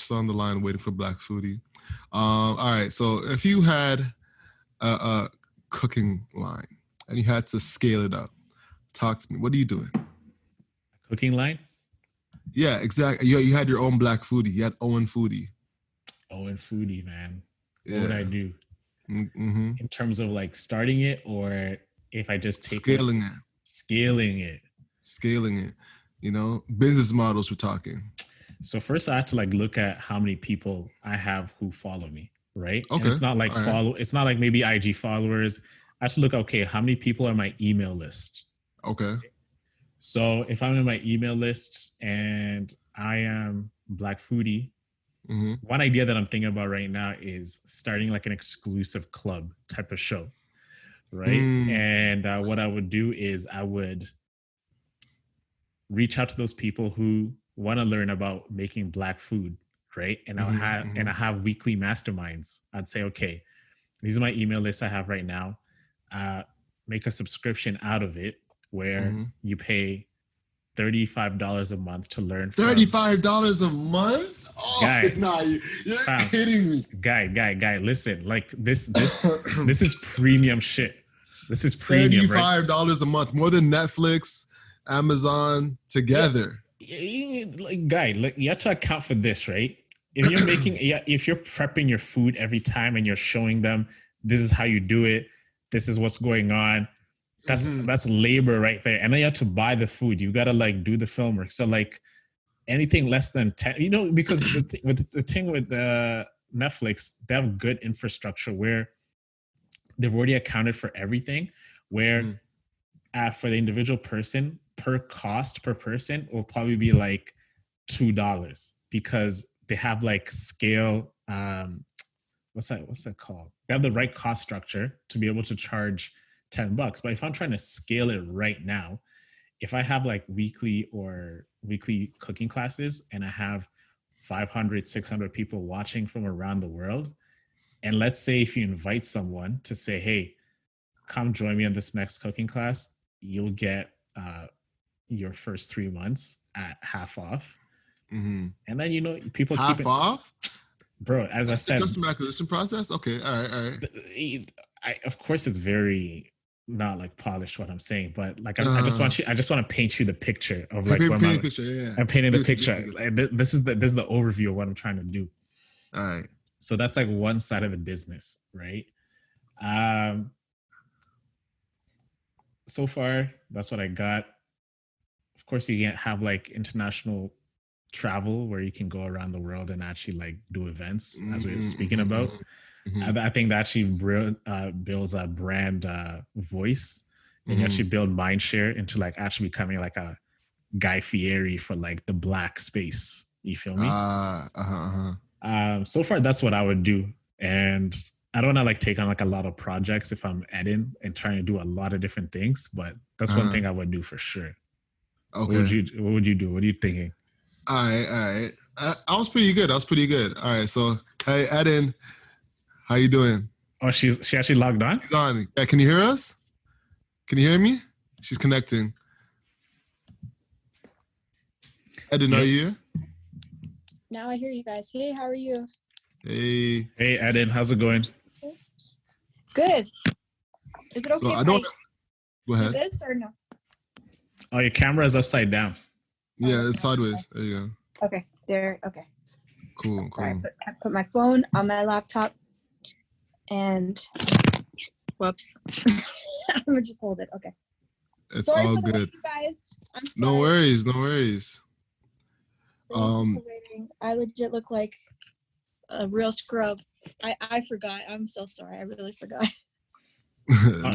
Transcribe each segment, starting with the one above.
still on the line waiting for Black Foodie. All right. So if you had a cooking line and you had to scale it up, talk to me. What are you doing? Cooking line? Yeah, exactly. You had your own Black Foodie. You had Owen Foodie. Owen Foodie, man. What Yeah. would I do? Mm-hmm. In terms of like starting it, or if I just take Scaling it. Scaling it. You know, business models we're talking. So first I had to like look at how many people I have who follow me, right? Okay. And it's not like All it's not like maybe IG followers. I have to look, okay, how many people are on my email list? Okay. So if I'm in my email list and I am Black Foodie, one idea that I'm thinking about right now is starting like an exclusive club type of show, right? And what I would do is I would reach out to those people who want to learn about making Black food, right? And I have weekly masterminds. I'd say, okay, these are my email lists I have right now. Make a subscription out of it where you pay $35 a month to learn. $35 a month? Oh, guy, nah, you're kidding me. Guy, listen, like this is premium shit. This is premium, $35 right? a month, more than Netflix, Amazon together. Like, guy, like you have to account for this, right? If you're if you're prepping your food every time and you're showing them this is how you do it, this is what's going on, that's labor right there. And then you have to buy the food. You gotta like do the film work. So like anything less than 10, you know, because the thing with Netflix, they have good infrastructure where they've already accounted for everything. Where for the individual person, per person will probably be like $2 because they have like scale. What's that called? They have the right cost structure to be able to charge $10. But if I'm trying to scale it right now, if I have like weekly cooking classes and I have 500, 600 people watching from around the world, and let's say if you invite someone to say, hey, come join me on this next cooking class, you'll get your first 3 months at half off. And then, you know, people half off? Bro, as I said, customer acquisition process. Okay, all right. Of course, it's very not like polished what I'm saying, but like I just want to paint you the picture of like I'm painting the picture. Like, this is the overview of what I'm trying to do. All right. So that's like one side of the business, right? So far, that's what I got. Of course, you can't have like international travel where you can go around the world and actually like do events, as we were speaking about. I think that actually builds a brand voice, and you actually build mind share into like actually becoming like a Guy Fieri for like the Black space. You feel me? So far, that's what I would do, and I don't want to like take on like a lot of projects if I'm Eden and trying to do a lot of different things, but that's one thing I would do for sure. Okay. What would you do? What are you thinking? All right. I was pretty good. All right. So, hey, Eden, how you doing? Oh, she actually logged on? She's on. Yeah, can you hear us? Can you hear me? She's connecting. Eden, are you here? Now I hear you guys. Hey, how are you? Hey, Eden, how's it going? Good. Is it okay so if go ahead. This or no? Oh, your camera is upside down. Yeah, it's sideways. There you go. Okay, there. Okay. Cool. Sorry, I put my phone on my laptop, and whoops. I'm gonna just hold it. Okay. It's sorry all good. Wait, you guys. I'm sorry. No worries. I legit look like a real scrub. I forgot. I'm so sorry. I really forgot.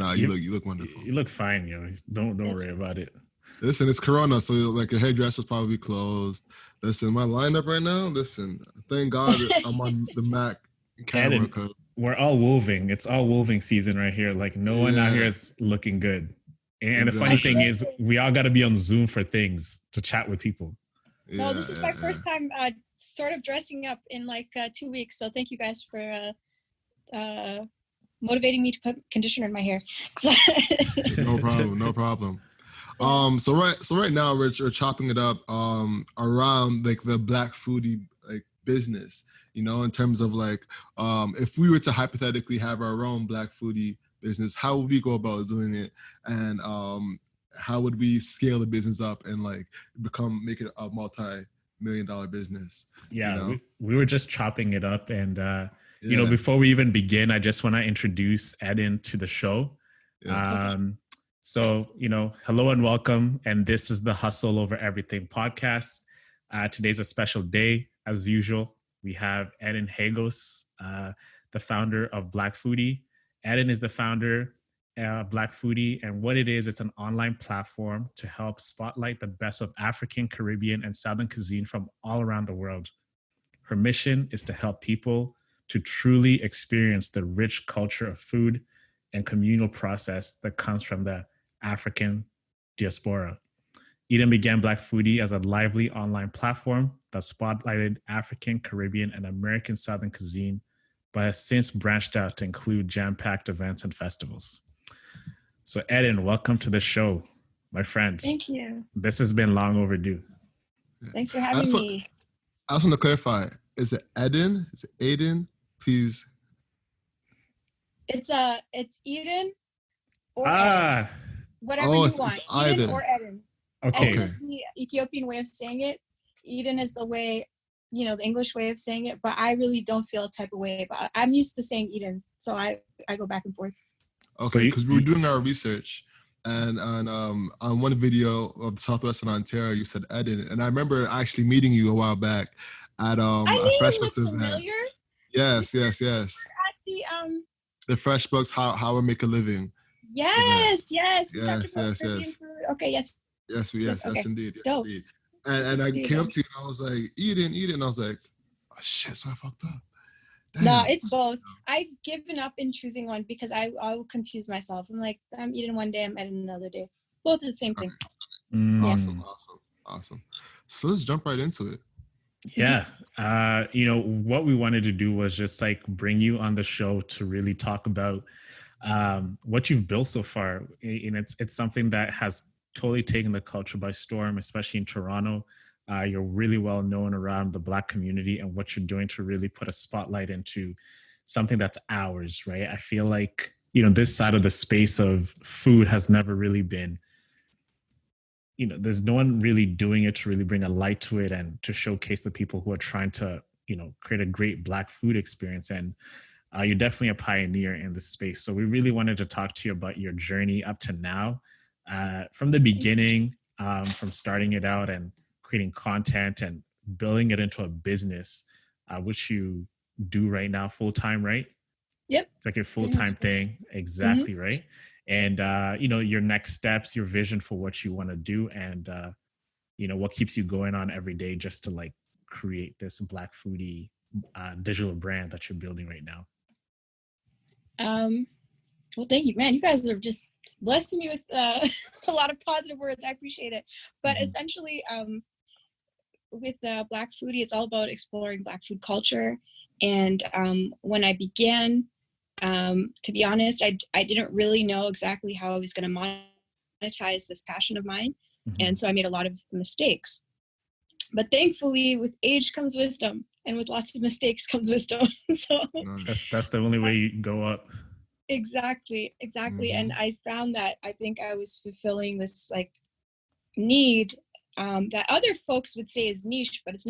Nah, you look wonderful. You look fine, yo. Don't worry about it. Listen, it's Corona, so like your hairdresser's probably closed. Listen, my lineup right now. Listen, thank God I'm on the Mac camera. We're all woving. It's all woving season right here. Like no one out here is looking good. And the funny thing is, we all got to be on Zoom for things to chat with people. No, this is my first time sort of dressing up in like 2 weeks. So thank you guys for motivating me to put conditioner in my hair. No problem. So right now, Rich, we're chopping it up around like the Black Foodie like business, in terms of like, if we were to hypothetically have our own Black Foodie business, how would we go about doing it? And how would we scale the business up and like make it a multi-million-dollar business? Yeah, we were just chopping it up. And, Yeah. before we even begin, I just want to introduce Eden to the show. Yeah. So, hello and welcome. And this is the Hustle Over Everything podcast. Today's a special day. As usual, we have Eden Hagos, the founder of Black Foodie. Eden is the founder of Black Foodie. And what it is, it's an online platform to help spotlight the best of African, Caribbean, and Southern cuisine from all around the world. Her mission is to help people to truly experience the rich culture of food and communal process that comes from the African diaspora. Eden began Black Foodie as a lively online platform that spotlighted African, Caribbean, and American Southern cuisine, but has since branched out to include jam-packed events and festivals. So Eden, welcome to the show, my friend. Thank you. This has been long overdue. Thanks for having me. I just want to clarify, is it Eden? Is it Aiden? Please. It's Eden or Eden. Whatever you want. Eden or Eden. Okay. Eden is the Ethiopian way of saying it. Eden is the way, the English way of saying it, but I really don't feel a type of way. But I'm used to saying Eden, so I go back and forth. Okay, because we were doing our research, and on one video of Southwestern Ontario, you said Eden, and I remember actually meeting you a while back at a FreshBooks event. Familiar? Yes. At the FreshBooks, how we make a living. Yes. Yes. Food. Okay, yes. Yes, indeed. Yes, Dope. indeed. And I came up to you and I was like, Eden. I was like, oh shit, so I fucked up. Damn. No, it's both. I've given up in choosing one because I will confuse myself. I'm like, I'm Eden one day, I'm Eden another day. Both are the same thing. Awesome. So let's jump right into it. Yeah. What we wanted to do was just like bring you on the show to really talk about what you've built so far. And it's something that has totally taken the culture by storm, especially in Toronto. You're really well known around the Black community and what you're doing to really put a spotlight into something that's ours, right? I feel like, this side of the space of food has never really been, there's no one really doing it to really bring a light to it and to showcase the people who are trying to, create a great Black food experience. And you're definitely a pioneer in this space. So we really wanted to talk to you about your journey up to now, from the beginning, from starting it out and creating content and building it into a business, which you do right now full-time, right? Yep. It's like a full-time thing. Exactly. Mm-hmm. Right. And, your next steps, your vision for what you want to do and, what keeps you going on every day just to like create this Black Foodie digital brand that you're building right now. Well, thank you, man. You guys are just blessing me with a lot of positive words. I appreciate it. But essentially, with Black Foodie, it's all about exploring Black food culture. And when I began, to be honest, I didn't really know exactly how I was going to monetize this passion of mine. Mm-hmm. And so I made a lot of mistakes. But thankfully, with age comes wisdom. And with lots of mistakes comes wisdom. So that's the only way you go up. Exactly. Mm-hmm. And I found that I think I was fulfilling this like need that other folks would say is niche, but it's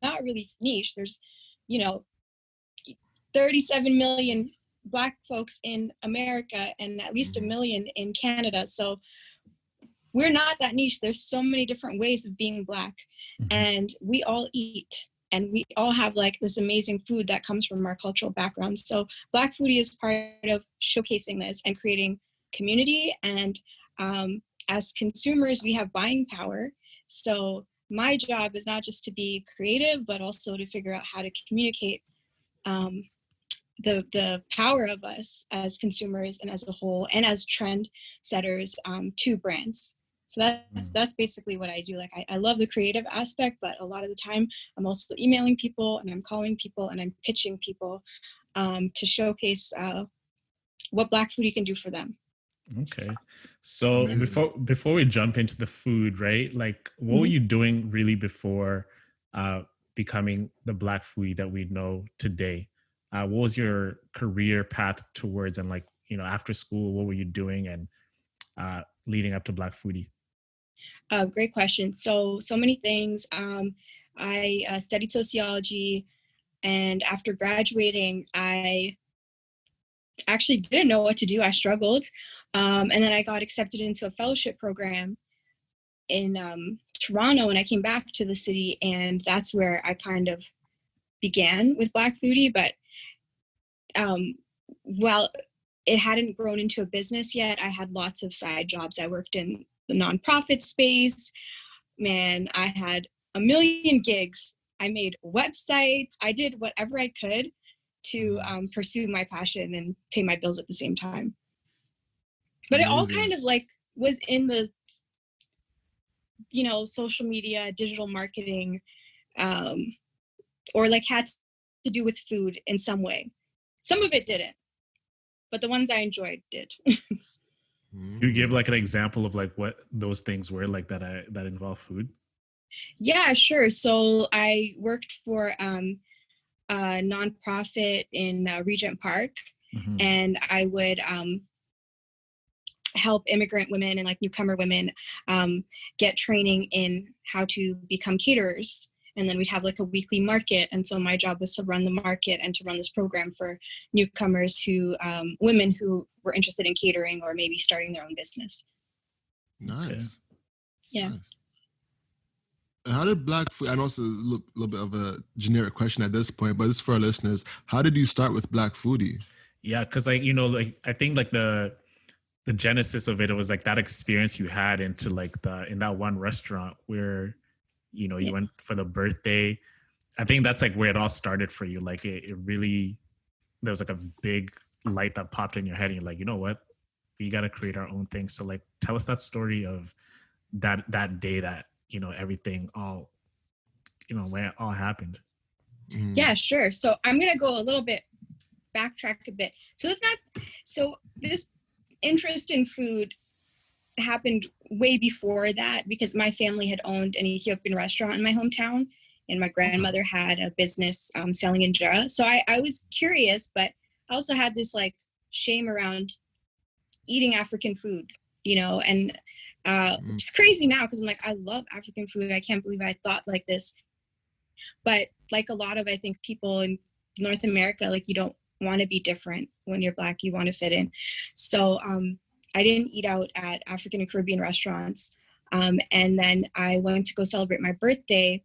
not really niche. There's, 37 million Black folks in America and at least 1 million in Canada. So we're not that niche. There's so many different ways of being Black, and we all eat. And we all have like this amazing food that comes from our cultural background. So Black Foodie is part of showcasing this and creating community. And as consumers, we have buying power. So my job is not just to be creative, but also to figure out how to communicate the power of us as consumers and as a whole and as trend setters to brands. So that's basically what I do. Like I love the creative aspect, but a lot of the time I'm also emailing people and I'm calling people and I'm pitching people to showcase what Black Foodie can do for them. Okay. So before we jump into the food, right? Like what were you doing really before becoming the Black Foodie that we know today? What was your career path towards, and like, you know, after school, what were you doing, and leading up to Black Foodie? Great question. So many things. I studied sociology, and after graduating, I actually didn't know what to do. I struggled. And then I got accepted into a fellowship program in Toronto, and I came back to the city, and that's where I kind of began with Black Foodie. But while it hadn't grown into a business yet, I had lots of side jobs. I worked in the nonprofit space. Man, I had a million gigs. I made websites. I did whatever I could to pursue my passion and pay my bills at the same time. But it all kind of like was in the, you know, social media, digital marketing, or like had to do with food in some way. Some of it didn't, but the ones I enjoyed did. You give like an example of like what those things were like that involve food? Yeah, sure. So I worked for a nonprofit in Regent Park, and I would help immigrant women and like newcomer women get training in how to become caterers. And then we'd have like a weekly market. And so my job was to run the market and to run this program for newcomers who, women who were interested in catering or maybe starting their own business. Nice. Yeah. Nice. How did Black Foodie, I know it's a little bit of a generic question at this point, but it's for our listeners. How did you start with Black Foodie? Yeah, because like, you know, like I think like the genesis of it was like that experience you had into like in that one restaurant where, you know, you went for the birthday. I think that's like where it all started for you. Like it really, there was like a big light that popped in your head and you're like, you know what, we got to create our own thing. So like, tell us that story of that day that, you know, everything all, you know, where it all happened. Yeah, sure. So I'm going to go a little bit, backtrack a bit. So this interest in food happened way before that, because my family had owned an Ethiopian restaurant in my hometown, and my grandmother had a business selling injera. So I was curious, but I also had this like shame around eating African food, you know, and which is crazy now because I'm like, I love African food. I can't believe I thought like this. But like a lot of, I think, people in North America, like you don't want to be different when you're Black, you want to fit in. So I didn't eat out at African and Caribbean restaurants. And then I went to go celebrate my birthday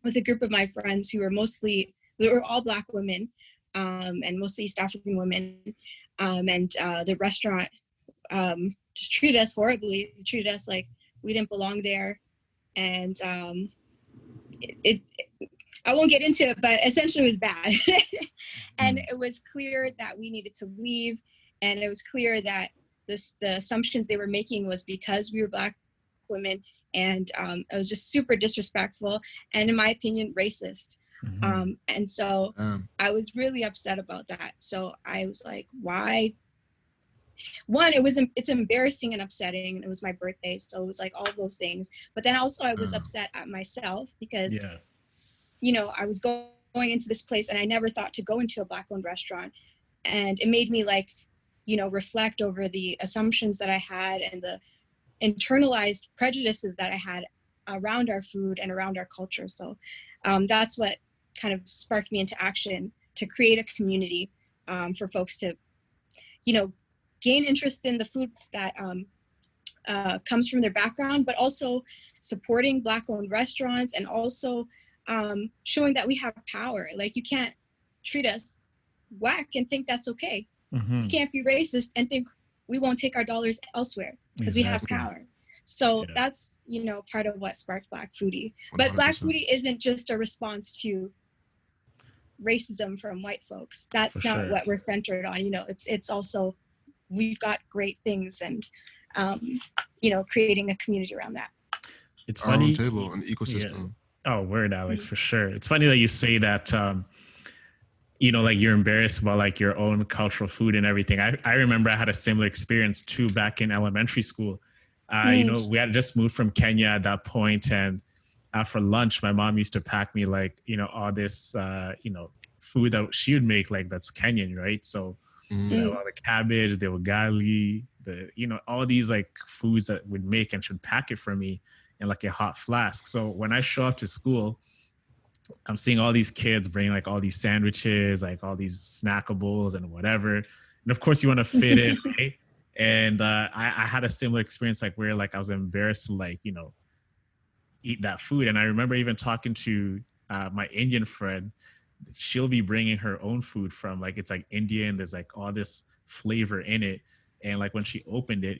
with a group of my friends who we were all Black women and mostly East African women. And the restaurant just treated us horribly. They treated us like we didn't belong there. And I won't get into it, but essentially it was bad. And it was clear that we needed to leave. And it was clear that the assumptions they were making was because we were Black women, and it was just super disrespectful and, in my opinion, racist. And so I was really upset about that. So I was like, why? One, it's embarrassing and upsetting. It was my birthday, so it was like all of those things. But then also I was upset at myself because, you know, I was going into this place and I never thought to go into a Black-owned restaurant, and it made me like, you know, reflect over the assumptions that I had and the internalized prejudices that I had around our food and around our culture. So that's what kind of sparked me into action to create a community for folks to, you know, gain interest in the food that comes from their background, but also supporting Black-owned restaurants and also showing that we have power. Like, you can't treat us whack and think that's okay. You can't be racist and think we won't take our dollars elsewhere because we have power. So that's, you know, part of what sparked Black Foodie. But 100%. Black Foodie isn't just a response to racism from white folks. That's not what we're centered on. You know, it's also, we've got great things and, you know, creating a community around that. It's funny. Our own table, an ecosystem. Yeah. Oh, word, Alex, for sure. It's funny that you say that, you know, like you're embarrassed about like your own cultural food and everything. I remember I had a similar experience too back in elementary school. You know, we had just moved from Kenya at that point, and for lunch, my mom used to pack me like, all this, food that she would make, like that's Kenyan, right? So all the cabbage, the ugali, all these like foods that would make, and should pack it for me in like a hot flask. So when I show up to school, I'm seeing all these kids bring like all these sandwiches, like all these snackables and whatever. And of course you want to fit in, right? And I had a similar experience, like where like I was embarrassed to like, eat that food. And I remember even talking to my Indian friend. She'll be bringing her own food from like, it's like Indian. There's like all this flavor in it. And like when she opened it,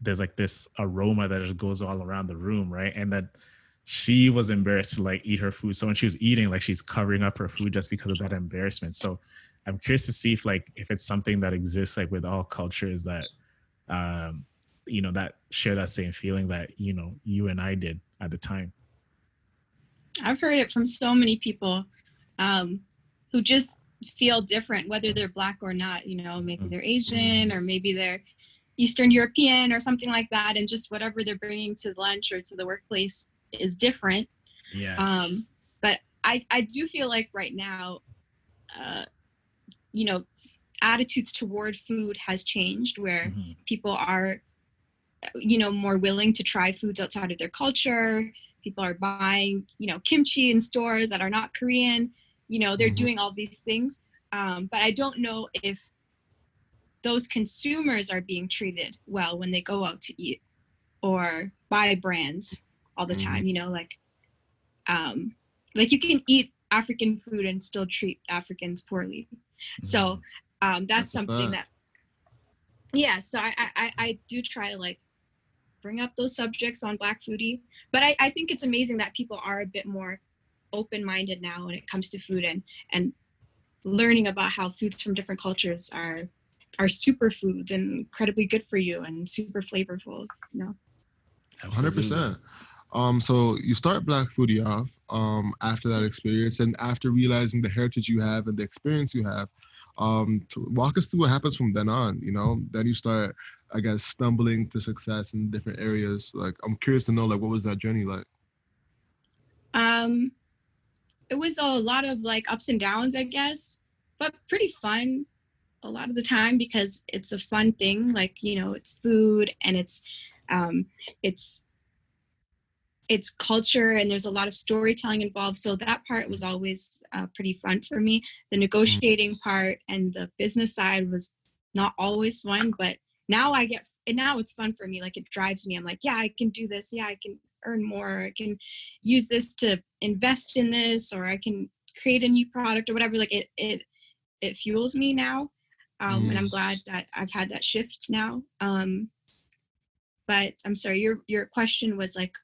there's like this aroma that just goes all around the room, right? And that she was embarrassed to like eat her food. So when she was eating, like she's covering up her food just because of that embarrassment. So I'm curious to see if it's something that exists like with all cultures that, that share that same feeling that, you and I did at the time. I've heard it from so many people who just feel different, whether they're Black or not, maybe they're Asian or maybe they're Eastern European or something like that. And just whatever they're bringing to lunch or to the workplace is different. Yes. But I do feel like right now, attitudes toward food has changed, where people are, more willing to try foods outside of their culture. People are buying, kimchi in stores that are not Korean. They're doing all these things. But I don't know if those consumers are being treated well when they go out to eat or buy brands all the time, like you can eat African food and still treat Africans poorly. So that's something that, so I do try to like bring up those subjects on Black Foodie, but I think it's amazing that people are a bit more open-minded now when it comes to food and learning about how foods from different cultures are superfoods and incredibly good for you and super flavorful, 100%. So you start Black Foodie off after that experience, and after realizing the heritage you have and the experience you have, to walk us through what happens from then on. Then you start, I guess, stumbling to success in different areas. Like, I'm curious to know, like, what was that journey like? It was a lot of like ups and downs, I guess, but pretty fun a lot of the time because it's a fun thing. Like, it's food and it's culture and there's a lot of storytelling involved. So that part was always pretty fun for me. The negotiating part and the business side was not always fun, but now it's fun for me. Like it drives me. I'm like, yeah, I can do this. Yeah, I can earn more. I can use this to invest in this, or I can create a new product or whatever. Like it fuels me now. And I'm glad that I've had that shift now. But I'm sorry, your question was like,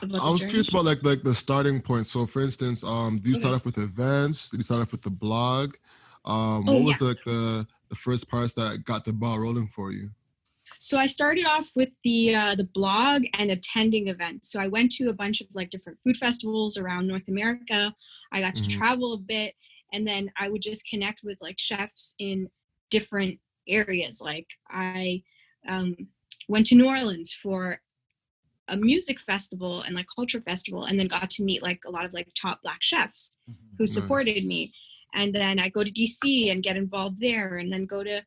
I was curious about like the starting point. So for instance, do you start off with events? Did you start off with the blog? What was like the first parts that got the ball rolling for you? So I started off with the blog and attending events. So I went to a bunch of like different food festivals around North America. I got to travel a bit, and then I would just connect with like chefs in different areas. Like I went to New Orleans for a music festival and like culture festival, and then got to meet like a lot of like top Black chefs who supported me. And then I go to DC and get involved there, and then go to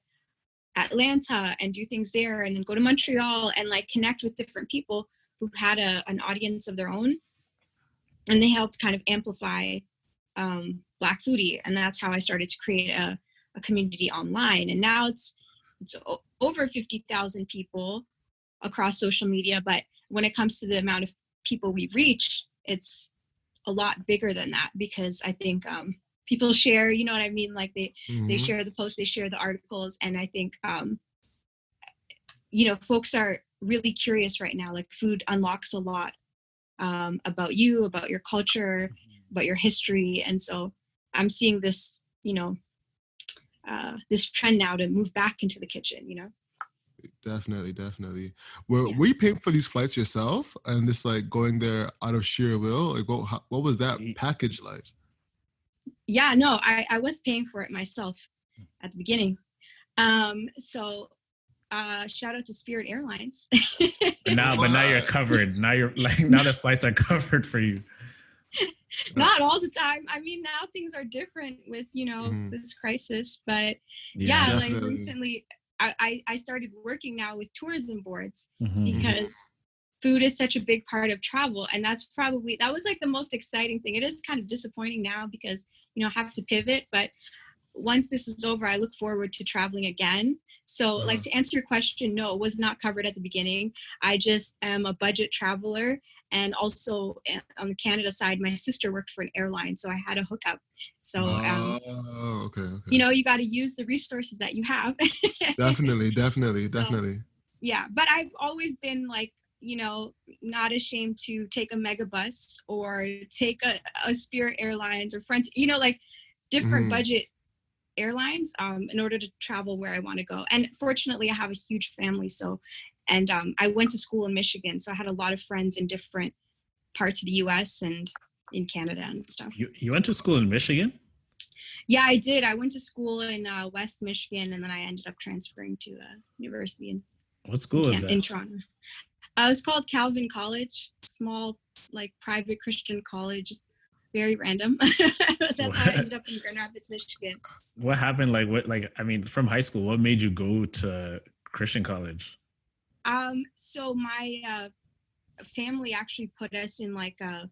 Atlanta and do things there, and then go to Montreal and like connect with different people who had an audience of their own, and they helped kind of amplify Black Foodie. And that's how I started to create a community online. And now it's over 50,000 people across social media, but when it comes to the amount of people we reach, it's a lot bigger than that, because I think people share, you know what I mean? Like they share the posts, they share the articles. And I think, folks are really curious right now. Like food unlocks a lot about you, about your culture, about your history. And so I'm seeing this, this trend now to move back into the kitchen, Definitely. Were you paying for these flights yourself and just like going there out of sheer will? Like what was that package like? Yeah, no, I was paying for it myself at the beginning. So shout out to Spirit Airlines. But now you're covered. Now now the flights are covered for you. Not all the time. I mean, now things are different with, this crisis. But yeah, like recently I started working now with tourism boards because food is such a big part of travel. And that was like the most exciting thing. It is kind of disappointing now because, I have to pivot. But once this is over, I look forward to traveling again. So like to answer your question, no, it was not covered at the beginning. I just am a budget traveler. And also on the Canada side, my sister worked for an airline, so I had a hookup. So, okay. You got to use the resources that you have. Definitely. So, yeah, but I've always been like, not ashamed to take a mega bus or take a Spirit Airlines or Front, like different budget airlines in order to travel where I want to go. And fortunately, I have a huge family, And I went to school in Michigan, so I had a lot of friends in different parts of the U.S. and in Canada and stuff. You went to school in Michigan? Yeah, I did. I went to school in West Michigan, and then I ended up transferring to a university in what school is that? In Toronto. It was called Calvin College, small, like private Christian college. Very random. That's how I ended up in Grand Rapids, Michigan. What happened? From high school, what made you go to Christian college? So my family actually put us in like a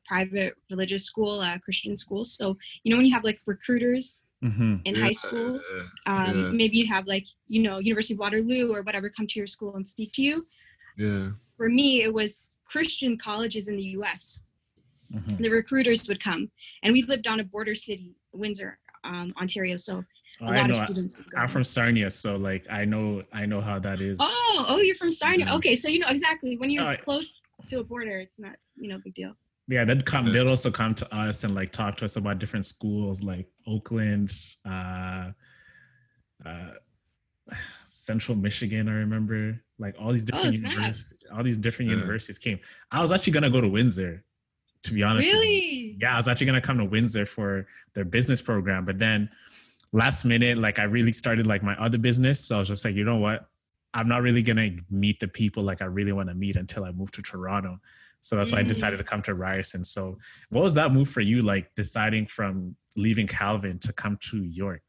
private religious school, Christian school. So, when you have like recruiters in high school, maybe you'd have like, University of Waterloo or whatever come to your school and speak to you. Yeah. For me, it was Christian colleges in the US. The recruiters would come, and we lived on a border city, Windsor, Ontario. So a lot of students would go. I'm from Sarnia, so like I know how that is. Oh, you're from Sarnia. Okay, so you know exactly when you're close to a border, it's not big deal. Yeah, they'd also come to us and like talk to us about different schools like Oakland, Central Michigan. I remember like all these different universities came. I was actually gonna go to Windsor, to be honest. Really? Yeah, I was actually gonna come to Windsor for their business program, but then last minute, like I really started like my other business. So I was just like, you know what? I'm not really going to meet the people like I really want to meet until I move to Toronto. So that's why I decided to come to Ryerson. So what was that move for you? Like deciding from leaving Calvin to come to York?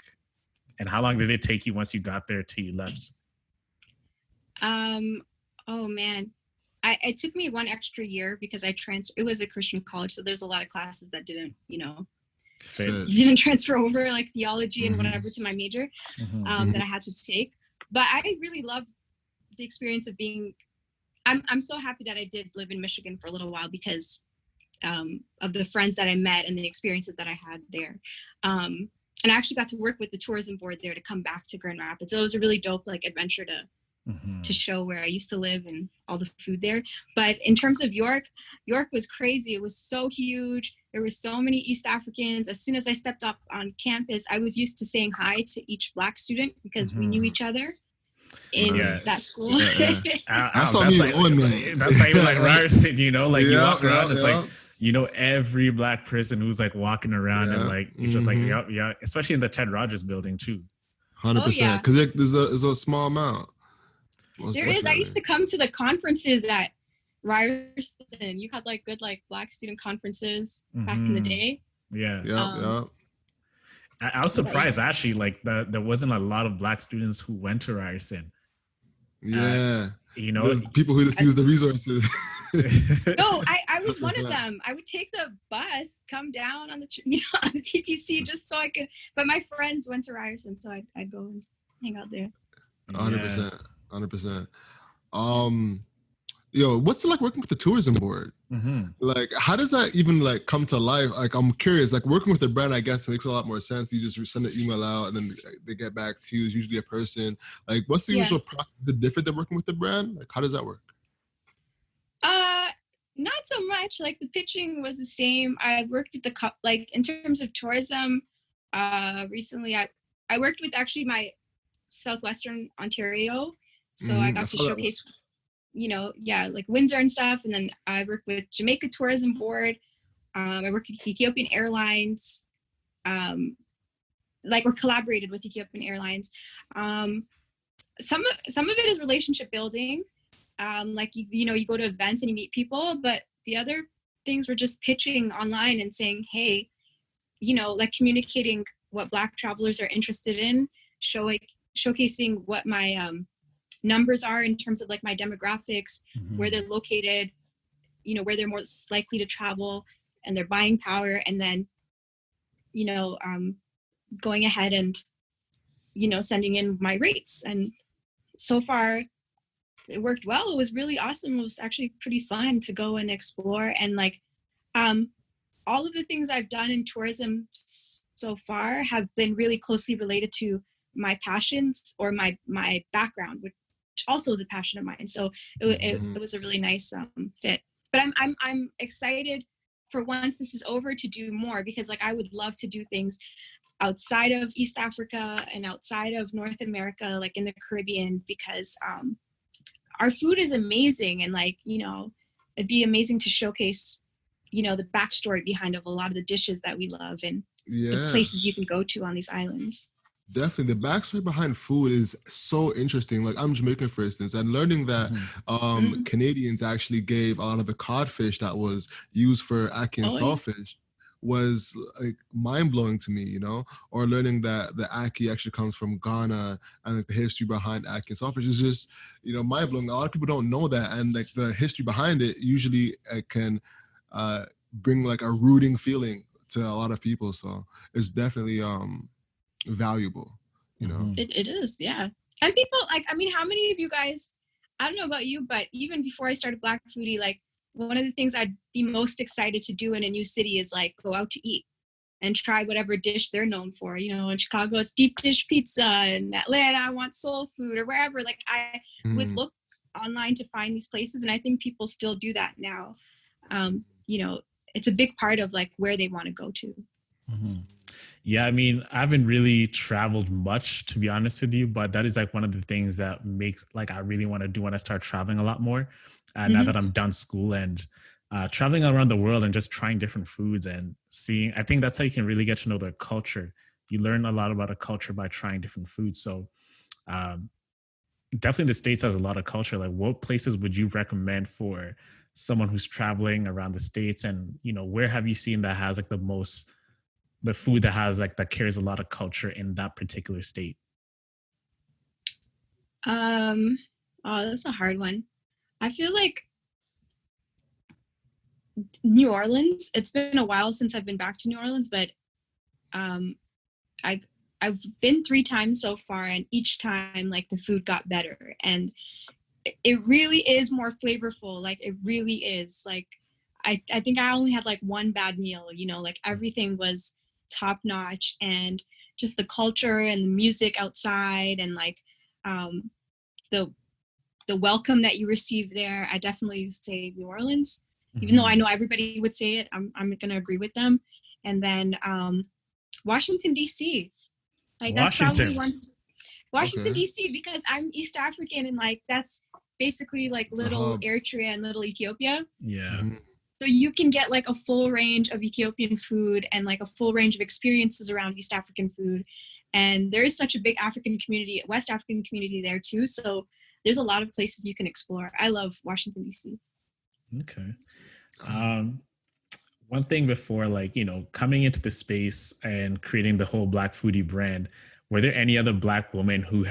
And how long did it take you once you got there till you left? Oh man. It took me one extra year because it was a Christian college. So there's a lot of classes that didn't, didn't transfer over like theology and whatever to my major that I had to take. But I really loved the experience of being, I'm so happy that I did live in Michigan for a little while because of the friends that I met and the experiences that I had there. And I actually got to work with the tourism board there to come back to Grand Rapids. So it was a really dope like adventure to show where I used to live and all the food there. But in terms of York was crazy. It was so huge. There were so many East Africans. As soon as I stepped up on campus, I was used to saying hi to each Black student because we knew each other in that school. That's like even like Ryerson, you walk around, it's like, every Black person who's like walking around and like, you're just like, yeah, especially in the Ted Rogers building too. 100%. Because there's a small amount. There is. I used to come to the conferences at Ryerson. You had like good like Black student conferences back in the day. Yeah. I was surprised actually, like there wasn't a lot of Black students who went to Ryerson. Yeah. There's people who just use the resources. No, I was one of them. I would take the bus, come down on the on the TTC just so I could. But my friends went to Ryerson, so I'd go and hang out there. 100%. 100%. What's it like working with the tourism board? Like, how does that even like come to life? Like, I'm curious. Like, working with a brand, I guess makes a lot more sense. You just send an email out, and then they get back to you. It's usually a person. Like, what's the usual process? Is it different than working with the brand? Like, how does that work? Not so much. Like, the pitching was the same. I've worked with like in terms of tourism. Recently, I worked with actually my Southwestern Ontario. So I got to showcase, like Windsor and stuff. And then I worked with Jamaica Tourism Board. I worked with Ethiopian Airlines, or collaborated with Ethiopian Airlines. some of it is relationship building. Like, you know, you go to events and you meet people, but the other things were just pitching online and saying, hey, you know, like communicating what Black travelers are interested in, showcasing what my numbers are in terms of like my demographics, where they're located, you know, where they're most likely to travel and their buying power. And then, you know, going ahead and, you know, sending in my rates. And so far it worked well. It was really awesome. It was actually pretty fun to go and explore. And like, all of the things I've done in tourism so far have been really closely related to my passions or my background, which also is a passion of mine. So it was a really nice fit. But I'm excited for once this is over to do more, because like I would love to do things outside of East Africa and outside of North America, like in the Caribbean, because our food is amazing. And like, you know, it'd be amazing to showcase, you know, the backstory behind of a lot of the dishes that we love and the places you can go to on these islands. Definitely. The backstory behind food is so interesting. Like I'm Jamaican, for instance, and learning that Canadians actually gave a lot of the codfish that was used for ackee and saltfish was like mind-blowing to me, you know, or learning that the ackee actually comes from Ghana and like the history behind ackee and saltfish is just, you know, mind-blowing. A lot of people don't know that, and like the history behind it usually can bring like a rooting feeling to a lot of people. So it's definitely valuable, you know. It is, yeah. And people like, I mean, how many of you guys, I don't know about you, but even before I started Black Foodie, like one of the things I'd be most excited to do in a new city is like go out to eat and try whatever dish they're known for. You know, in Chicago it's deep dish pizza, and Atlanta I want soul food, or wherever. Like I would look online to find these places, and I think people still do that now. You know, it's a big part of like where they want to go to. Yeah, I mean, I haven't really traveled much, to be honest with you, but that is like one of the things that makes like I really want to do when I start traveling a lot more. Now that I'm done school, and traveling around the world and just trying different foods and seeing, I think that's how you can really get to know their culture. You learn a lot about a culture by trying different foods. So definitely the States has a lot of culture. Like what places would you recommend for someone who's traveling around the States? And, you know, where have you seen that has like the food that has like, that carries a lot of culture in that particular state? Oh, that's a hard one. I feel like New Orleans. It's been a while since I've been back to New Orleans, but I've been 3 times so far, and each time like the food got better, and it really is more flavorful. Like it really is. Like I think I only had like one bad meal, you know, like everything was top notch, and just the culture and the music outside, and like the welcome that you receive there. I definitely say New Orleans, even though I know everybody would say it. I'm going to agree with them. And then Washington, D.C. Like that's probably one. Washington, D.C., because I'm East African, and like that's basically like little Eritrea and little Ethiopia. Yeah. So you can get like a full range of Ethiopian food and like a full range of experiences around East African food. And there is such a big African community, West African community there too. So there's a lot of places you can explore. I love Washington, D.C. Okay. One thing before, like, you know, coming into the space and creating the whole Black Foodie brand, were there any other Black women who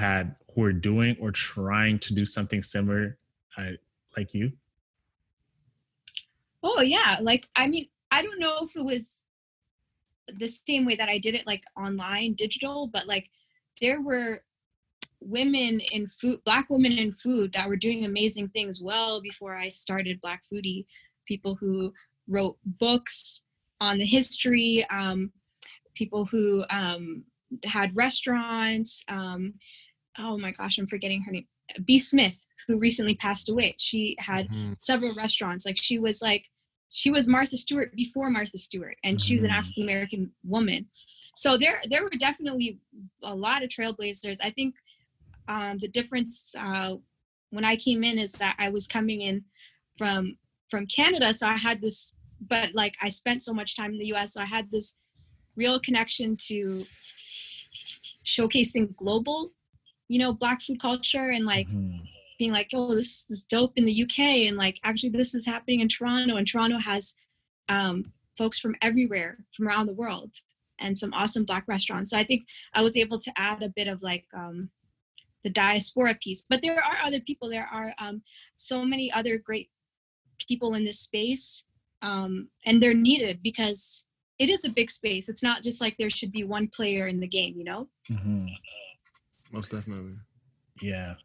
were doing or trying to do something similar like you? Oh, yeah. Like, I mean, I don't know if it was the same way that I did it, like online, digital, but like there were women in food, Black women in food that were doing amazing things well before I started Black Foodie. People who wrote books on the history, people who had restaurants. Oh my gosh, I'm forgetting her name. B. Smith, who recently passed away. She had several restaurants. Like she was Martha Stewart before Martha Stewart, and she was an African American woman. So there were definitely a lot of trailblazers. I think the difference when I came in is that I was coming in from Canada, so I had this, but like I spent so much time in the US, so I had this real connection to showcasing global Black food culture and like Mhm. being like, oh, this is dope in the UK, and like actually this is happening in Toronto, and Toronto has folks from everywhere, from around the world, and some awesome Black restaurants. So I think I was able to add a bit of like the diaspora piece. But there are other people. There are so many other great people in this space, and they're needed because it is a big space. It's not just like there should be one player in the game, Mhm. Most definitely. Yeah.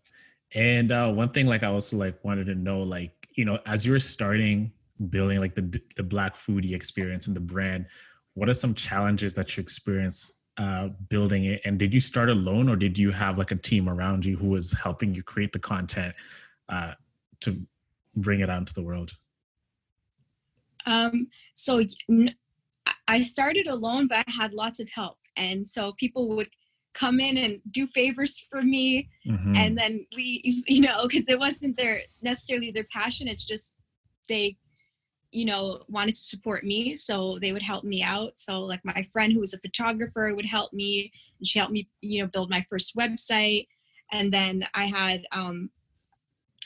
And one thing, like, I also like wanted to know, like, as you were starting building like the Black Foodie experience and the brand, what are some challenges that you experienced building it? And did you start alone, or did you have like a team around you who was helping you create the content to bring it out into the world? So I started alone, but I had lots of help, and so people would come in and do favors for me, and then leave, because it wasn't necessarily their passion. It's just they, wanted to support me, so they would help me out. So like my friend who was a photographer would help me, and she helped me, build my first website. And then I had,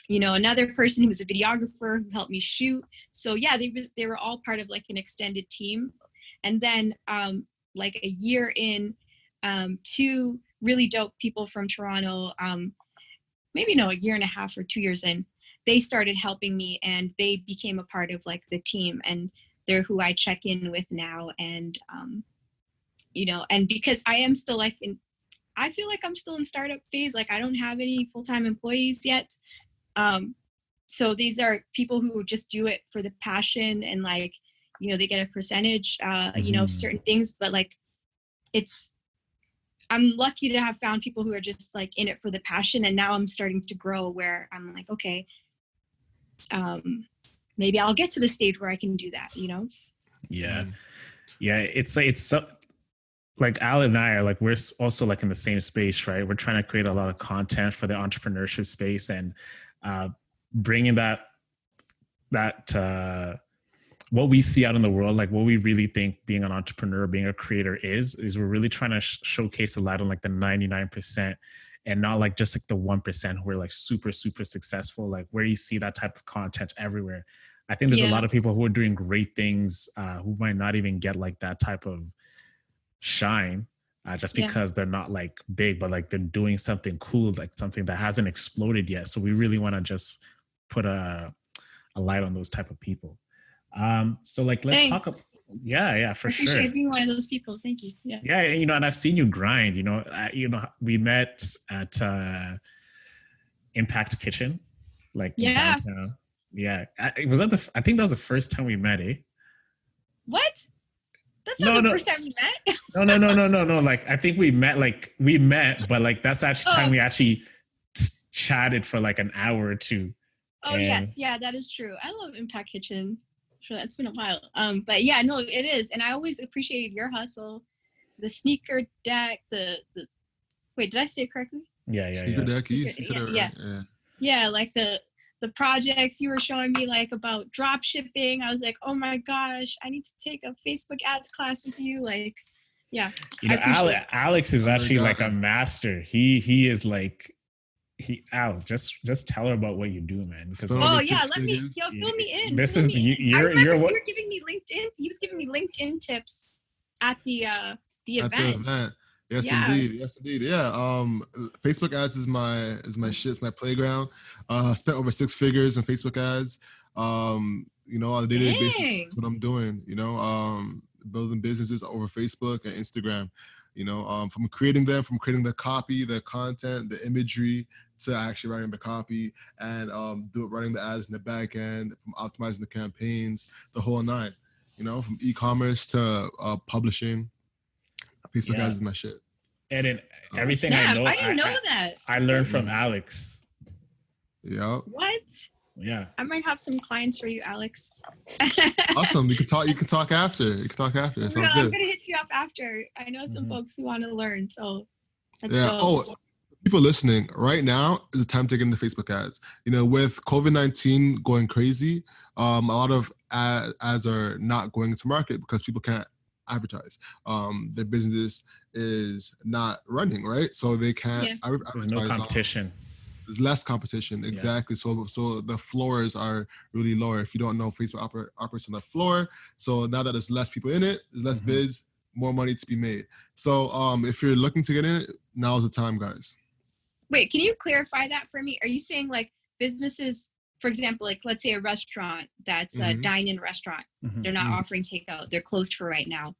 another person who was a videographer who helped me shoot. So yeah, they were all part of like an extended team. And then like a year in, two really dope people from Toronto, maybe no, a year and a half or 2 years in, they started helping me, and they became a part of like the team, and they're who I check in with now. And, and because I am still like I feel like I'm still in startup phase. Like I don't have any full-time employees yet. So these are people who just do it for the passion, and like, they get a percentage, of certain things, but like I'm lucky to have found people who are just like in it for the passion. And now I'm starting to grow where I'm like, okay, maybe I'll get to the stage where I can do that, Yeah. Yeah. It's so, like Al and I are like, we're also like in the same space, right? We're trying to create a lot of content for the entrepreneurship space, and bringing that what we see out in the world, like what we really think being an entrepreneur, being a creator is we're really trying to showcase a light on like the 99%, and not like just like the 1% who are like super, super successful, like where you see that type of content everywhere. I think there's a lot of people who are doing great things who might not even get like that type of shine just because they're not like big, but like they're doing something cool, like something that hasn't exploded yet. So we really want to just put a light on those type of people. So like, let's talk. Yeah, for sure. I appreciate being one of those people. Thank you. Yeah. And I've seen you grind. We met at Impact Kitchen, like in downtown. Yeah, I think that was the first time we met, eh? What? That's not the first time we met. No. Like, I think we met, but like that's actually time we actually chatted for like an hour or two. Oh, yes. Yeah, that is true. I love Impact Kitchen. Sure, that's been a while. But yeah, no, it is. And I always appreciated your hustle. The sneaker deck, wait, did I say it correctly? Yeah. Sneaker deck, you said it right. Yeah, like the projects you were showing me, like about drop shipping. I was like, oh my gosh, I need to take a Facebook ads class with you. Like, yeah. Alex is actually like a master. He is like, Al, just tell her about what you do, man. Let me fill me in. This is you're what you're giving me LinkedIn. He was giving me LinkedIn tips at the event. Yes, indeed. Yeah. Facebook ads is my shit. It's my playground. Spent over 6 figures in Facebook ads. On a day-to-day basis, what I'm doing. Building businesses over Facebook and Instagram. From creating the copy, the content, the imagery, to actually writing the copy and running the ads in the back end, from optimizing the campaigns, the whole nine. From e-commerce to publishing. Facebook ads is my shit. And then everything I know, I didn't know that. I learned from Alex. Yeah. What? Yeah. I might have some clients for you, Alex. Awesome. You can talk after. Sounds good. I'm gonna hit you up after. I know some folks who want to learn. So that's dope. Oh, people listening right now is the time to get into Facebook ads. With COVID-19 going crazy, a lot of ads are not going to market because people can't advertise. Their business is not running, right? So they can't advertise. There's no competition. There's less competition, exactly. So the floors are really lower. If you don't know, Facebook operates on the floor. So now that there's less people in it, there's less bids, more money to be made. So if you're looking to get in it, now's the time, guys. Wait, can you clarify that for me? Are you saying like businesses, for example, like let's say a restaurant that's a dine-in restaurant, they're not offering takeout, they're closed for right now,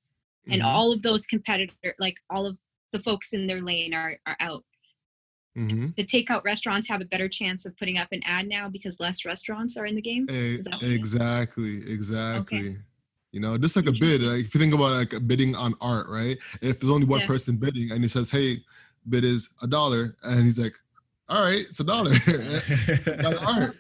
and all of those competitors, like all of the folks in their lane are out. The takeout restaurants have a better chance of putting up an ad now because less restaurants are in the game. Exactly. Okay. You know, just like a bid. Like if you think about like bidding on art, right? If there's only one person bidding and he says, "Hey, bid is $1," and he's like, "All right, it's $1." Art.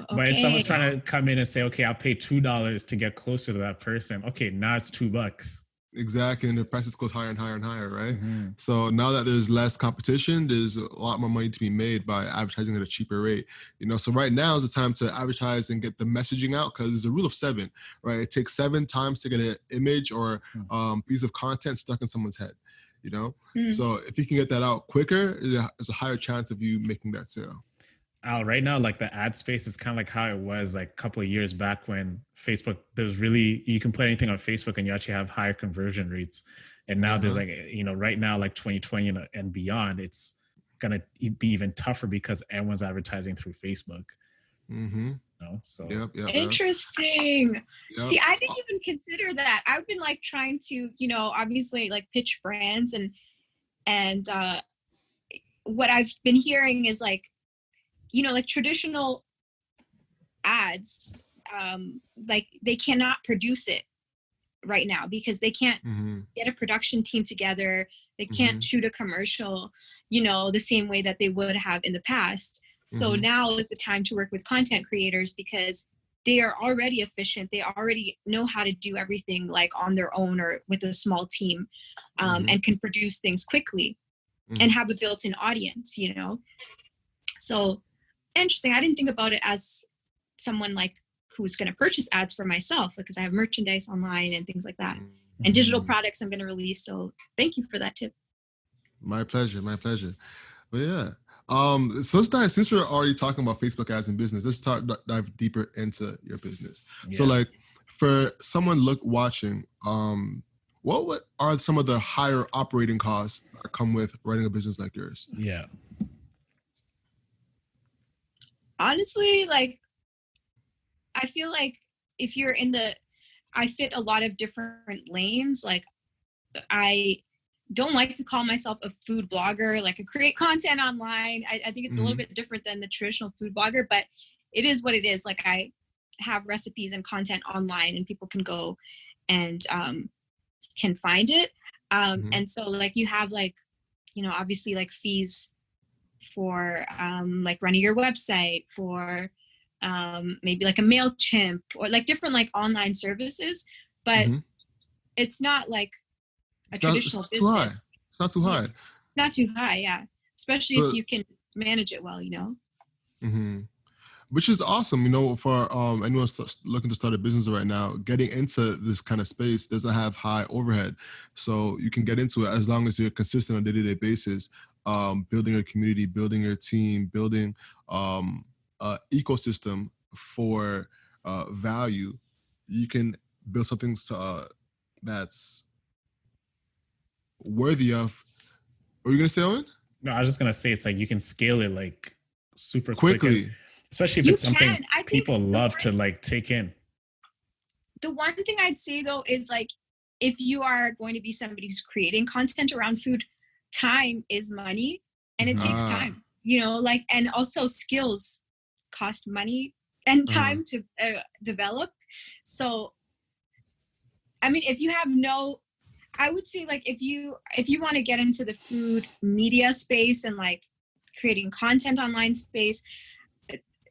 But if someone's trying to come in and say, "Okay, I'll pay $2 to get closer to that person," okay, now it's $2. Exactly, and the prices goes higher and higher and higher, right? So now that there's less competition, there's a lot more money to be made by advertising at a cheaper rate. You know, so right now is the time to advertise and get the messaging out, because there's a rule of 7, right? It takes 7 times to get an image or piece of content stuck in someone's head. You know, so if you can get that out quicker, there's a higher chance of you making that sale. Right now, like the ad space is kind of like how it was like a couple of years back when Facebook, there's really, you can put anything on Facebook and you actually have higher conversion rates. And now there's like, you know, right now, like 2020 and beyond, it's going to be even tougher because everyone's advertising through Facebook. You know, so interesting. See, I didn't even consider that. I've been like trying to, you know, obviously like pitch brands and what I've been hearing is like, you know, like traditional ads, like they cannot produce it right now because they can't get a production team together. They can't shoot a commercial, you know, the same way that they would have in the past. So now is the time to work with content creators because they are already efficient. They already know how to do everything like on their own or with a small team, and can produce things quickly and have a built-in audience, you know? So interesting. I didn't think about it as someone like who's going to purchase ads for myself because I have merchandise online and things like that and digital products I'm going to release. So thank you for that tip. My pleasure. But yeah. So since we're already talking about Facebook ads in business, let's dive deeper into your business. So like for someone watching, what are some of the higher operating costs that come with running a business like yours? Yeah. Honestly, like, I feel like if you're I fit a lot of different lanes. Like, I don't like to call myself a food blogger. Like, I create content online. I think it's a little bit different than the traditional food blogger, but it is what it is. Like, I have recipes and content online and people can go and can find it. And so, like, you have, like, you know, obviously, like, fees for like running your website, for maybe like a MailChimp or like different like online services, but it's not like a traditional business. It's not too high. Not too high, yeah. Especially if you can manage it well, you know. Which is awesome, you know, for anyone looking to start a business right now. Getting into this kind of space doesn't have high overhead, so you can get into it as long as you're consistent on a day-to-day basis. Building your community, building your team, building an ecosystem for value. You can build something that's worthy of. What were you gonna say, Owen? No, I was just gonna say it's like you can scale it like super quickly, especially if it's something people love to like take in. The one thing I'd say though is like if you are going to be somebody who's creating content around food, time is money and it takes time, you know, like, and also skills cost money and time to develop. So, I mean, if you have I would say like, if you want to get into the food media space and like creating content online space,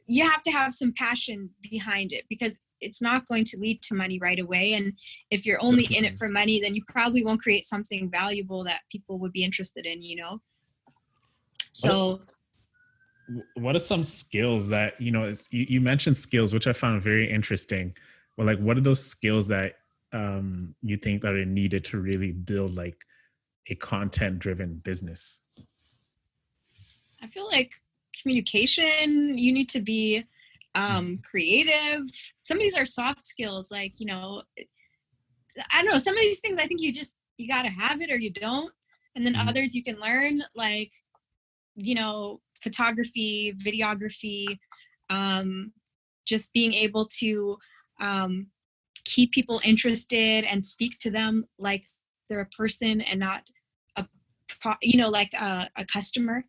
you have to have some passion behind it because it's not going to lead to money right away. And if you're only in it for money, then you probably won't create something valuable that people would be interested in, you know? So what are some skills that, you know, you mentioned skills, which I found very interesting. Well, like, what are those skills that you think that are needed to really build like a content-driven business? I feel like communication, you need to be creative. Some of these are soft skills, like, you know, I don't know, some of these things I think you got to have it or you don't. And then others you can learn, like, you know, photography, videography, just being able to keep people interested and speak to them like they're a person and not like a customer.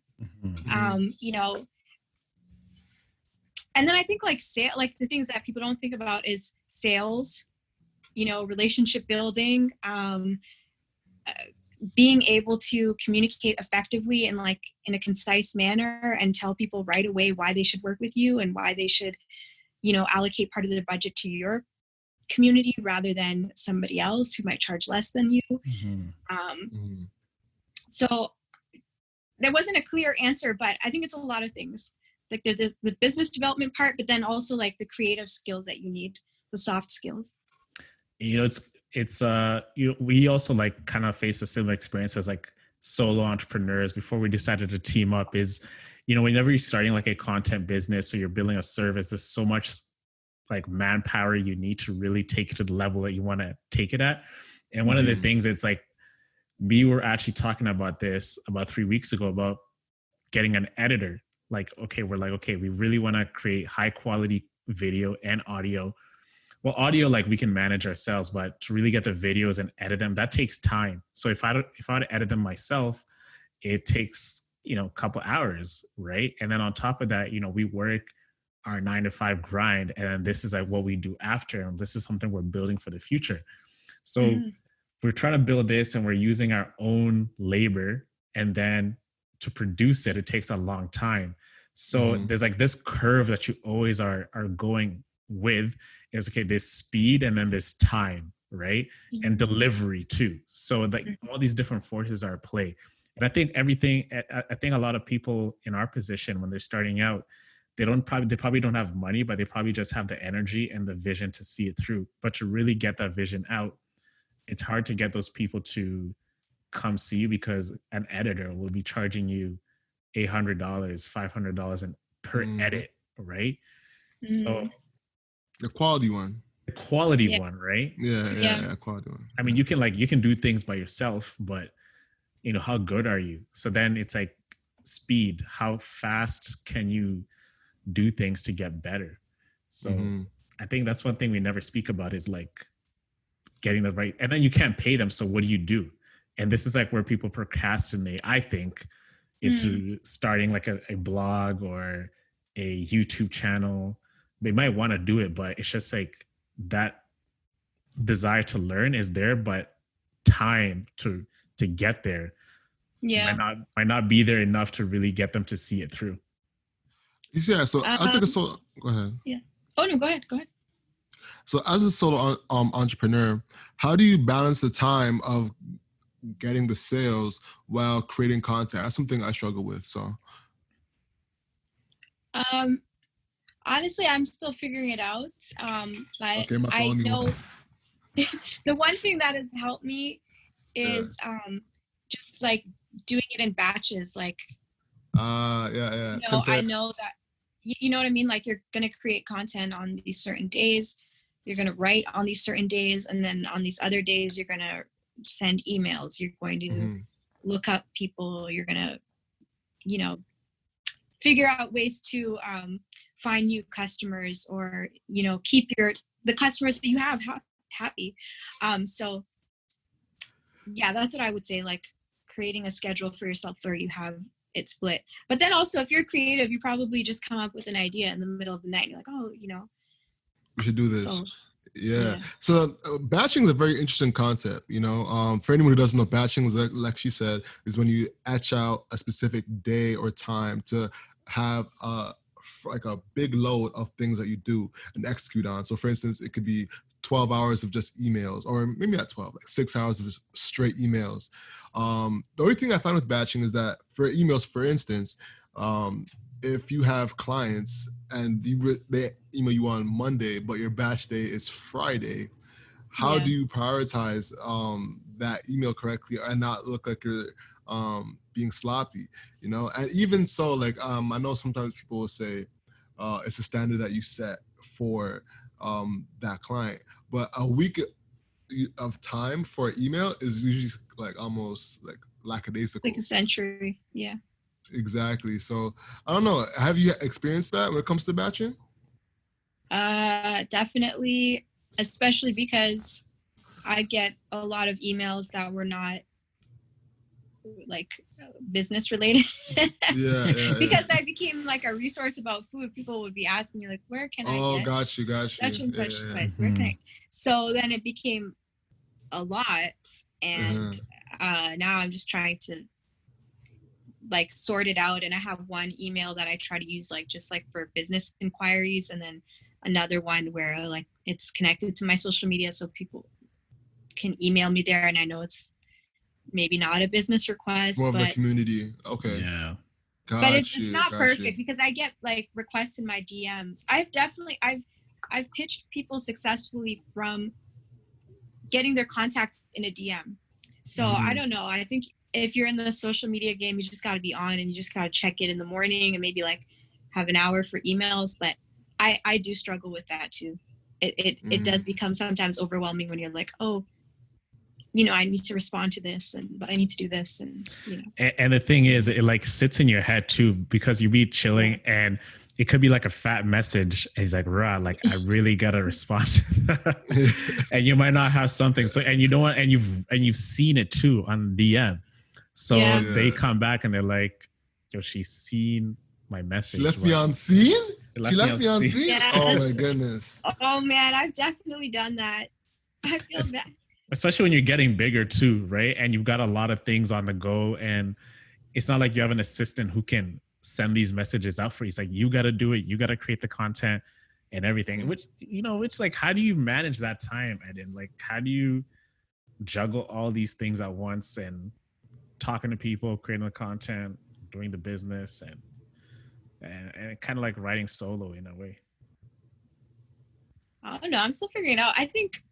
You know, and then I think like like the things that people don't think about is sales, you know, relationship building, being able to communicate effectively and like in a concise manner and tell people right away why they should work with you and why they should, you know, allocate part of their budget to your community rather than somebody else who might charge less than you. So there wasn't a clear answer, but I think it's a lot of things. Like there's the business development part, but then also like the creative skills that you need, the soft skills. You know, we also like kind of face a similar experience as like solo entrepreneurs before we decided to team up. Is, you know, whenever you're starting like a content business or you're building a service, there's so much like manpower you need to really take it to the level that you want to take it at. And one of the things, it's like, we were actually talking about this about 3 weeks ago about getting an editor. Like, okay, we really want to create high quality video and audio. Well, audio, like we can manage ourselves, but to really get the videos and edit them, that takes time. So if I were to edit them myself, it takes, you know, a couple hours, right? And then on top of that, you know, we work our 9-to-5 grind, and this is like what we do after, and this is something we're building for the future. So we're trying to build this and we're using our own labor, and then to produce it, it takes a long time. So there's like this curve that you always are going with. Is okay, there's speed and then there's time, right? And delivery too. So like all these different forces are at play. And I think I think a lot of people in our position, when they're starting out, they probably don't have money, but they probably just have the energy and the vision to see it through. But to really get that vision out, it's hard to get those people to come see you, because an editor will be charging you $800, $500 per edit, right? So the quality one. The quality one, right? Yeah, quality one. I mean, you can do things by yourself, but you know, how good are you? So then it's like speed. How fast can you do things to get better? So I think that's one thing we never speak about, is like getting the right, and then you can't pay them. So what do you do? And this is like where people procrastinate, I think, into starting like a blog or a YouTube channel. They might want to do it, but it's just like that desire to learn is there, but time to get there might not be there enough to really get them to see it through. Yeah. So as like a solo, go ahead. Yeah. Oh no, go ahead. So as a solo entrepreneur, how do you balance the time of getting the sales while creating content? That's something I struggle with. So. Honestly, I'm still figuring it out. But okay, I know the one thing that has helped me is just like doing it in batches. Like, yeah. You know, I know that, you know what I mean? Like, you're going to create content on these certain days. You're going to write on these certain days. And then on these other days, you're going to send emails. You're going to look up people. You're going to, you know, figure out ways to find new customers, or, you know, keep the customers that you have happy. So yeah, that's what I would say, like creating a schedule for yourself where you have it split. But then also, if you're creative, you probably just come up with an idea in the middle of the night. You're like, oh, you know, we should do this. So, yeah. So batching is a very interesting concept. You know, for anyone who doesn't know, batching is like she said, is when you etch out a specific day or time to have like a big load of things that you do and execute on. So for instance, it could be 12 hours of just emails, or maybe not 12, like 6 hours of straight emails. The only thing I find with batching is that for emails, for instance, if you have clients and they email you on Monday, but your batch day is Friday, how do you prioritize that email correctly and not look like you're being sloppy, you know? And even so, like I know sometimes people will say it's a standard that you set for that client, but a week of time for email is usually like almost like lackadaisical. Like a century. Yeah. Exactly. So I don't know. Have you experienced that when it comes to batching? Definitely, especially because I get a lot of emails that were not like business related. Because I became like a resource about food. People would be asking me like, where can I get got you such and such spice? Where can I? So then it became a lot, and now I'm just trying to like sort it out. And I have one email that I try to use like just like for business inquiries, and then another one where like it's connected to my social media so people can email me there, and I know it's maybe not a business request, more of but the community. Okay. Yeah. But it's not perfect because I get like requests in my DMs. I've pitched people successfully from getting their contact in a DM. So I don't know. I think if you're in the social media game, you just got to be on, and you just got to check it in the morning and maybe like have an hour for emails. But I do struggle with that too. It does become sometimes overwhelming when you're like, oh, you know, I need to respond to this, but I need to do this, and you know. And the thing is, it like sits in your head too, because you be chilling and it could be like a fat message. And he's like, "Rah, like I really gotta respond to that," and you might not have something. So, and you know what? And you've seen it too on DM. So they come back and they're like, "Yo, she's seen my message. She left me on scene. She left me on scene. Yes. Oh my goodness. Oh man, I've definitely done that. I feel bad. Especially when you're getting bigger too, right? And you've got a lot of things on the go, and it's not like you have an assistant who can send these messages out for you. It's like, you got to do it. You got to create the content and everything, which, you know, it's like, how do you manage that time, Eden? Like, how do you juggle all these things at once and talking to people, creating the content, doing the business, and kind of like writing solo in a way? I don't know. I'm still figuring it out. I think,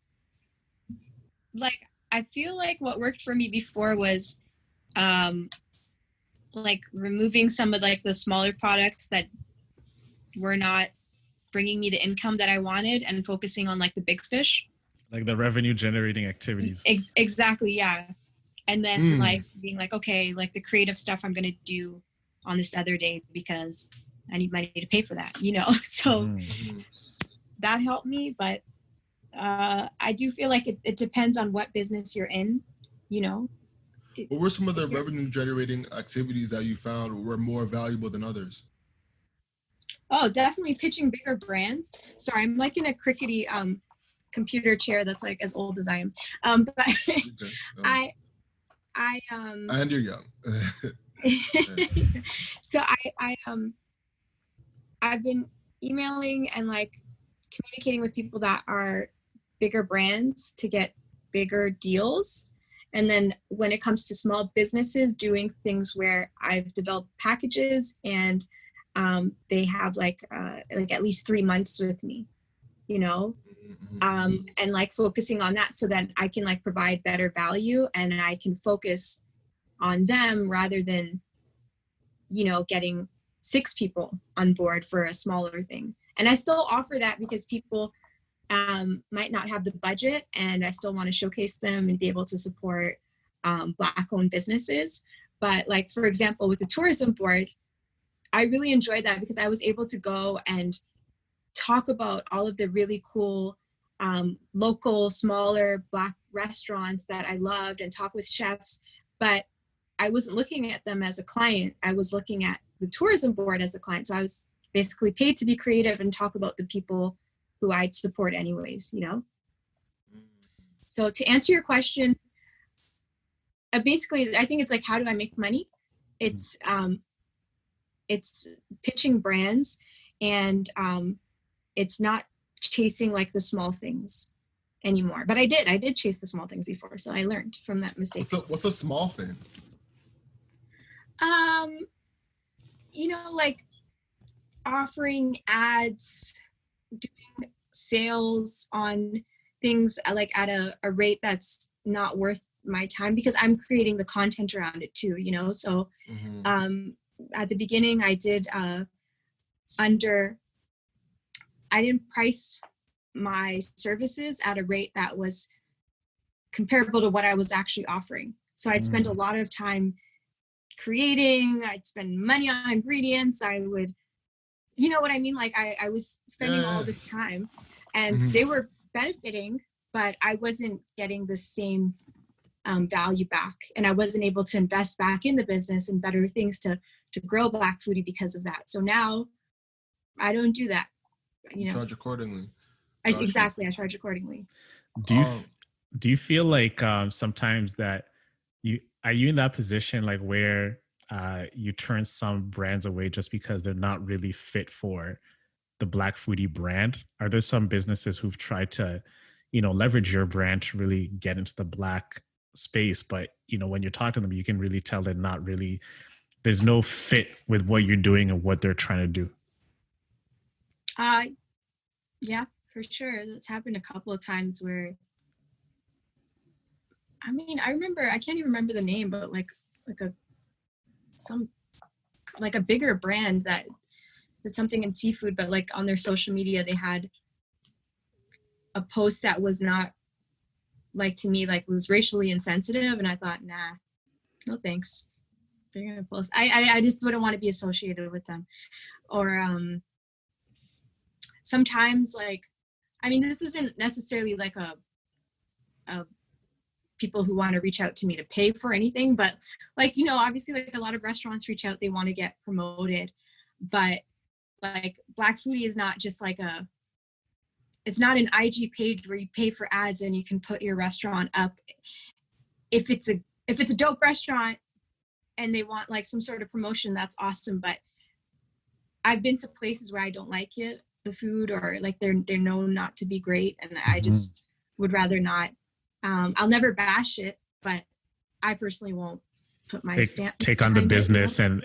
like, I feel like what worked for me before was like removing some of like the smaller products that were not bringing me the income that I wanted and focusing on like the big fish. Like the revenue generating activities. Exactly. Yeah. And then like being like, okay, like the creative stuff I'm going to do on this other day because I need money to pay for that, you know? So that helped me. But I do feel like it depends on what business you're in, you know? What were some of the revenue generating activities that you found were more valuable than others? Oh, definitely pitching bigger brands. Sorry, I'm like in a crickety computer chair that's like as old as I am. But okay. And you're young. So I've been emailing and like communicating with people that are bigger brands to get bigger deals. And then when it comes to small businesses, doing things where I've developed packages and they have like at least 3 months with me, you know, and like focusing on that so that I can like provide better value and I can focus on them rather than, you know, getting 6 people on board for a smaller thing. And I still offer that because people might not have the budget, and I still want to showcase them and be able to support Black-owned businesses. But like, for example, with the tourism board, I really enjoyed that because I was able to go and talk about all of the really cool local, smaller Black restaurants that I loved and talk with chefs. But I wasn't looking at them as a client. I was looking at the tourism board as a client. So I was basically paid to be creative and talk about the people who I'd support anyways, you know? So to answer your question, basically, I think it's like, how do I make money? It's pitching brands, and it's not chasing like the small things anymore. But I did chase the small things before. So I learned from that mistake. What's a small thing? You know, like offering ads, doing sales on things like at a rate that's not worth my time, because I'm creating the content around it too, you know? So at the beginning I did I didn't price my services at a rate that was comparable to what I was actually offering. So I'd spend a lot of time creating, I'd spend money on ingredients, I would, you know what I mean? Like I was spending all this time, and they were benefiting, but I wasn't getting the same value back. And I wasn't able to invest back in the business and better things to grow Black Foodie because of that. So now I don't do that. You know, charge accordingly. Exactly. I charge accordingly. Do you feel like sometimes that are you in that position, like where you turn some brands away just because they're not really fit for the Black Foodie brand? Are there some businesses who've tried to, you know, leverage your brand to really get into the Black space, but you know, when you talk to them, you can really tell they're not really, there's no fit with what you're doing and what they're trying to do? Yeah, for sure. That's happened a couple of times where, I mean, I can't even remember the name, but like a bigger brand that's something in seafood, but like on their social media, they had a post that was not, like, to me, like, was racially insensitive. And I thought, nah, no thanks. They're going to post. I just wouldn't want to be associated with them. Or sometimes, like, I mean, this isn't necessarily like a people who want to reach out to me to pay for anything, but like, you know, obviously like a lot of restaurants reach out, they want to get promoted, but like Black Foodie is not just like it's not an IG page where you pay for ads and you can put your restaurant up. If it's a dope restaurant and they want like some sort of promotion, that's awesome. But I've been to places where I don't like it, the food, or like they're known not to be great, and I just would rather not. I'll never bash it, but I personally won't put my stamp. Take on the business and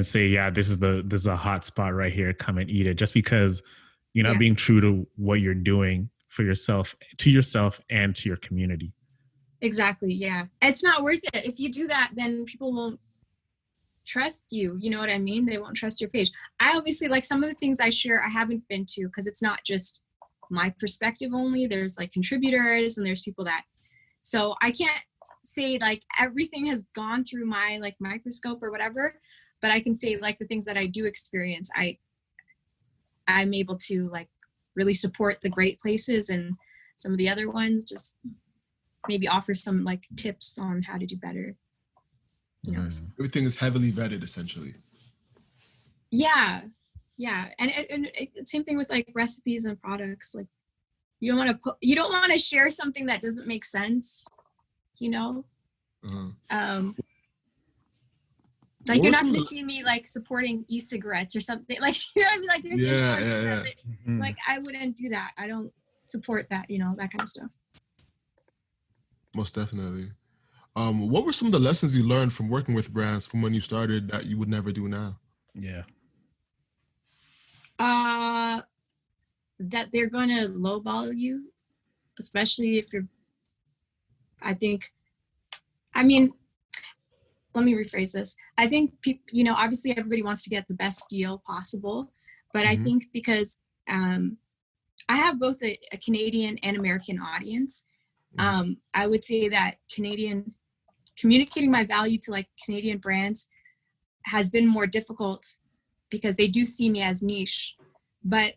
say, yeah, this is a hot spot right here. Come and eat it. Just because you're not being true to what you're doing for yourself, to yourself, and to your community. Exactly. Yeah, it's not worth it. If you do that, then people won't trust you. You know what I mean? They won't trust your page. I obviously, like, some of the things I share, I haven't been to, because it's not just my perspective only. There's like contributors and there's people that, so I can't say like everything has gone through my like microscope or whatever, but I can say like the things that I do experience, I'm able to like really support the great places, and some of the other ones just maybe offer some like tips on how to do better. You know? Everything is heavily vetted essentially. Yeah. And same thing with like recipes and products. Like you don't want to share something that doesn't make sense, you know? Like you're not going to see me like supporting e-cigarettes or something. Like, you know what I mean? Like, there's like I wouldn't do that. I don't support that, you know, that kind of stuff. Most definitely. What were some of the lessons you learned from working with brands from when you started that you would never do now? Yeah. That they're going to lowball you, especially if you're, let me rephrase this. I think people, you know, obviously everybody wants to get the best deal possible, but I think because I have both a Canadian and American audience, I would say that communicating my value to like Canadian brands has been more difficult because they do see me as niche, but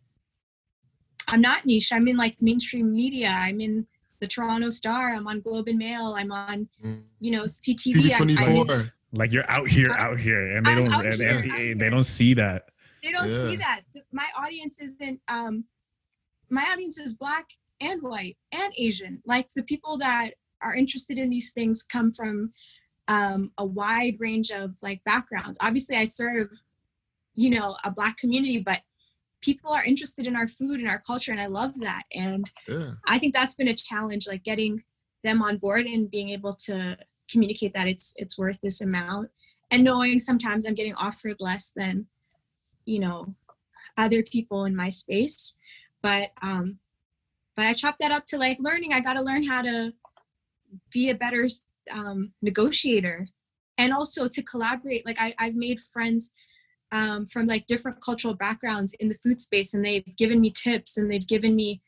I'm not niche. I'm in like mainstream media. I'm in the Toronto Star. I'm on Globe and Mail. I'm on, you know, CTV. TV24. Like you're out here, and they don't see that. They don't see that. My audience isn't. My audience is Black and white and Asian. Like the people that are interested in these things come from a wide range of like backgrounds. Obviously, I serve, you know, a Black community, but people are interested in our food and our culture, and I love that. And I think that's been a challenge, like getting them on board and being able to communicate that it's worth this amount, and knowing sometimes I'm getting offered less than, you know, other people in my space. But But I chopped that up to like learning. I got to learn how to be a better negotiator, and also to collaborate. Like I've made friends from like different cultural backgrounds in the food space, and they've given me tips, and they've given me,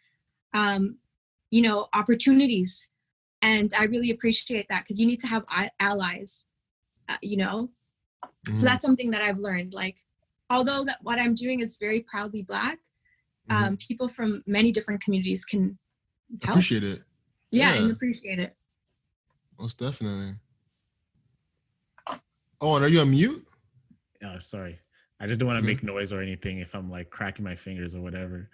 you know, opportunities. And I really appreciate that, because you need to have allies, you know? So that's something that I've learned. Like, although that what I'm doing is very proudly Black, people from many different communities can help. Appreciate it. Yeah, and appreciate it. Most definitely. Oh, and are you on mute? Sorry. I just don't want to make noise or anything if I'm like cracking my fingers or whatever.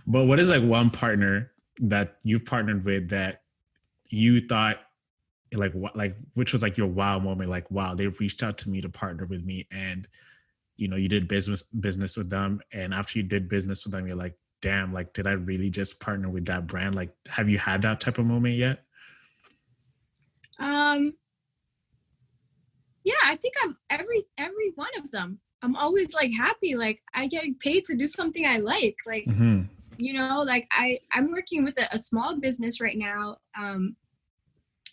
But what is like one partner that you've partnered with that you thought like what, like which was like your wow moment, like wow, they've reached out to me to partner with me, and you know, you did business with them, and after you did business with them, you're like, damn, like did I really just partner with that brand? Like, have you had that type of moment yet? Yeah, I think I'm every one of them. I'm always like happy, like I getting paid to do something I like. Like, you know, like I'm working with a small business right now.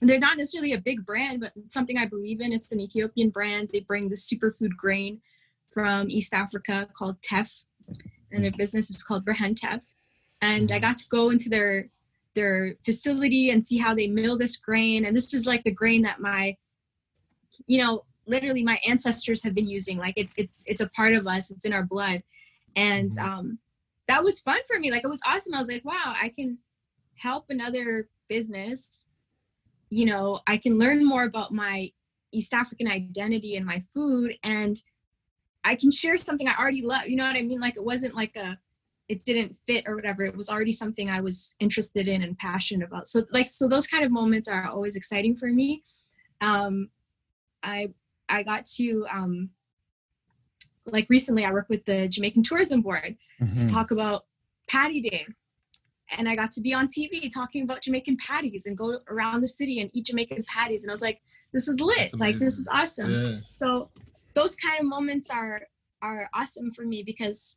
They're not necessarily a big brand, but it's something I believe in. It's an Ethiopian brand. They bring the superfood grain from East Africa called teff, and their business is called Berhan Teff. And I got to go into their facility and see how they mill this grain. And this is like the grain that my, you know, literally my ancestors have been using. Like it's a part of us. It's in our blood. And that was fun for me. Like, it was awesome. I was like, wow, I can help another business. You know, I can learn more about my East African identity and my food, and I can share something I already love. You know what I mean? Like, it wasn't like it didn't fit or whatever. It was already something I was interested in and passionate about. So those kind of moments are always exciting for me. I got to, like recently I worked with the Jamaican Tourism Board to talk about Patty Day. And I got to be on TV talking about Jamaican patties and go around the city and eat Jamaican patties. And I was like, this is lit. Like, this is awesome. Yeah. So those kind of moments are awesome for me, because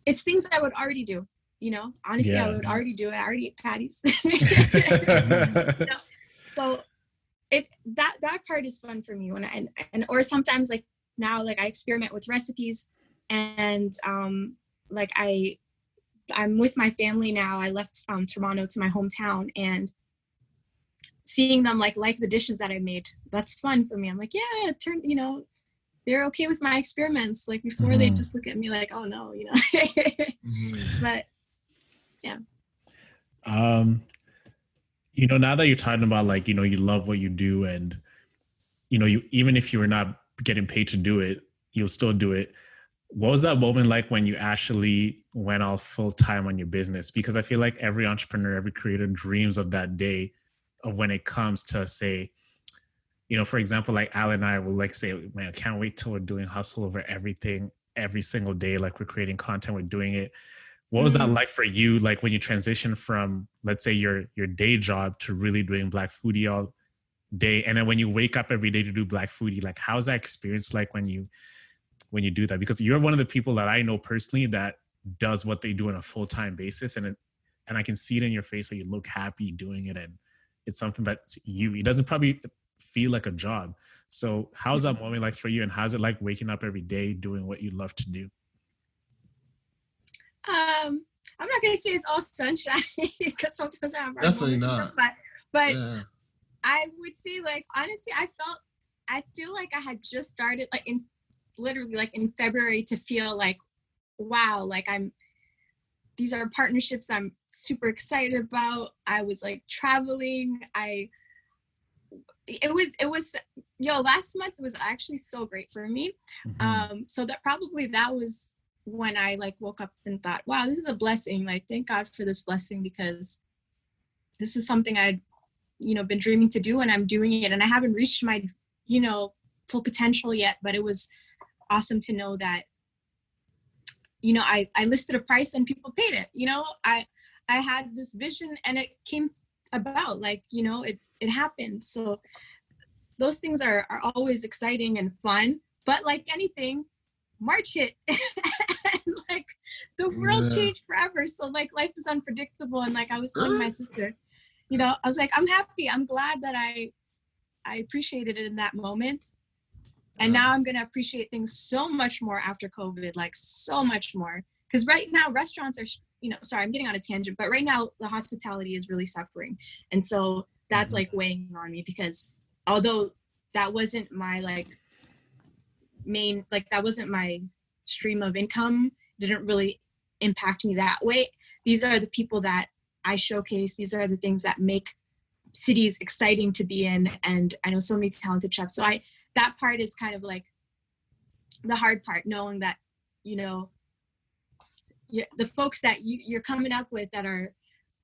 it's things that I would already do. You know, honestly, I would already do it. I already eat patties. You know? So that part is fun for me when or sometimes like now, like I experiment with recipes, and like I'm with my family now. I left Toronto to my hometown, and seeing them like the dishes that I made, that's fun for me. I'm like, yeah, you know, they're okay with my experiments. Like before they just look at me like, oh no, you know. But yeah. You know, now that you're talking about like, you know, you love what you do, and you know, you, even if you were not getting paid to do it, you'll still do it. What was that moment like when you actually went all full time on your business? Because I feel like every entrepreneur, every creator dreams of that day of when it comes to, say, you know, for example, like Al and I will like say, man, I can't wait till we're doing hustle over everything every single day. Like we're creating content, we're doing it. What was that like for you? Like when you transition from, let's say your day job to really doing Black Foodie all day. And then when you wake up every day to do Black Foodie, like how's that experience like when you do that? Because you're one of the people that I know personally that does what they do on a full-time basis. And I can see it in your face that you look happy doing it. And it's something that's you. It doesn't probably feel like a job. So how's that moment like for you? And how's it like waking up every day doing what you love to do? I'm not going to say it's all sunshine, because sometimes I have definitely not. But yeah. I would say, like, honestly, I feel like I had just started like literally like in February to feel like, wow, like these are partnerships I'm super excited about. I was like traveling. It was last month was actually so great for me. So that was when I like woke up and thought, wow, this is a blessing. Like, thank God for this blessing, because this is something I'd, you know, been dreaming to do, and I'm doing it, and I haven't reached my, you know, full potential yet, but it was awesome to know that, you know, I listed a price and people paid it. You know, I had this vision and it came about, like, you know, it happened. So those things are always exciting and fun, but like anything, March hit. like the world Yeah. changed forever. So like life is unpredictable. And like I was telling my sister, you know, I was like, I'm happy. I'm glad that I appreciated it in that moment. And now I'm going to appreciate things so much more after COVID, like so much more. Because right now restaurants are, you know, sorry, I'm getting on a tangent, but right now the hospitality is really suffering. And so that's like weighing on me, because although that wasn't my like main, like that wasn't my stream of income, didn't really impact me that way. These are the people that I showcase. These are the things that make cities exciting to be in. And I know so many talented chefs. So that part is kind of like the hard part, knowing that, you know, the folks that you're coming up with that are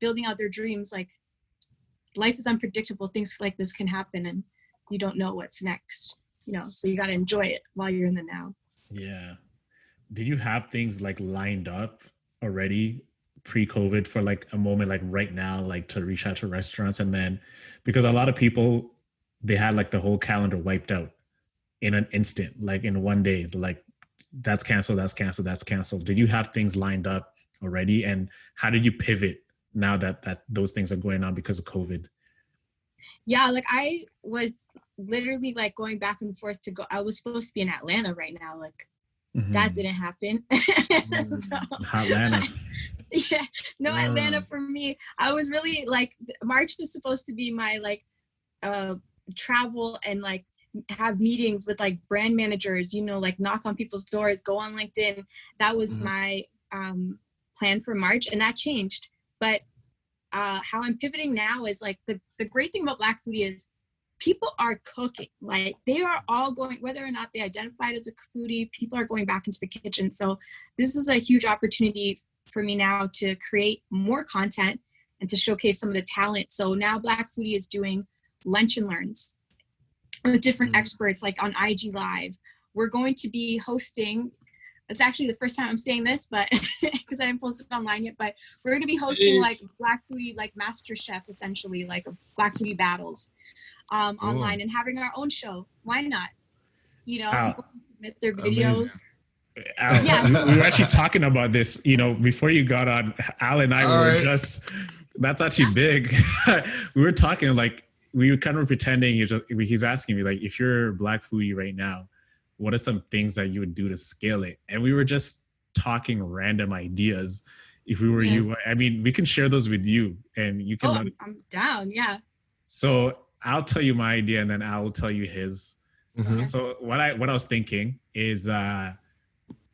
building out their dreams, like life is unpredictable. Things like this can happen and you don't know what's next, you know, so you got to enjoy it while you're in the now. Yeah. Did you have things like lined up already pre-COVID for like a moment, like right now, like to reach out to restaurants? And then, because a lot of people, they had like the whole calendar wiped out in an instant, like in one day, like that's canceled, that's canceled, that's canceled. Did you have things lined up already? And how did you pivot now that those things are going on because of COVID? Yeah, like I was literally like going back and forth to go. I was supposed to be in Atlanta right now. Like that didn't happen. So, Atlanta. Yeah, no Atlanta for me. I was really like, March was supposed to be my like travel and like have meetings with like brand managers, you know, like knock on people's doors, go on LinkedIn. That was my plan for March, and that changed. But how I'm pivoting now is like the great thing about Black Foodie is people are cooking. Like they are all going, whether or not they identified as a foodie, people are going back into the kitchen. So this is a huge opportunity for me now to create more content and to showcase some of the talent. So now Black Foodie is doing lunch and learns with different experts, like on IG Live. We're going to be hosting, it's actually the first time I'm saying this, but because I didn't post it online yet, but we're going to be hosting like Black Foodie, like Master Chef, essentially, like Black Foodie battles online, and having our own show. Why not? You know, people submit their videos. Yes. We were actually talking about this, you know, before you got on. Al and I were just, that's actually big. We were talking like, we were kind of pretending, he's asking me like, if you're Black Foodie right now, what are some things that you would do to scale it? And we were just talking random ideas. If we were you, I mean, we can share those with you and you can. I'm down. Yeah. So I'll tell you my idea and then I'll tell you his. So what I was thinking is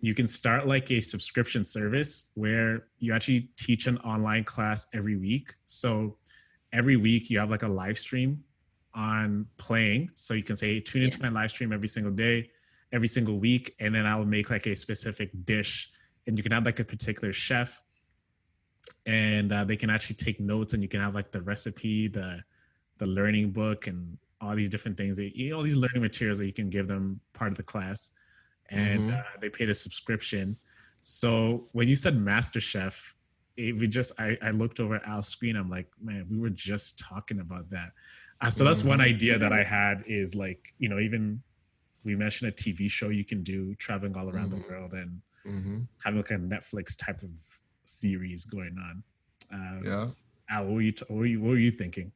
you can start like a subscription service where you actually teach an online class every week. So every week you have like a live stream on playing. So you can say, tune into my live stream every single day, every single week. And then I'll make like a specific dish, and you can have like a particular chef, and they can actually take notes, and you can have like the recipe, the learning book, and all these different things, all these learning materials that you can give them part of the class. And they pay the subscription. So when you said Master Chef, I looked over at Al's screen. I'm like, man, we were just talking about that. So that's one idea that I had, is like, you know, even we mentioned a TV show you can do, traveling all around the world, and having like a Netflix type of series going on. Al, what were you thinking?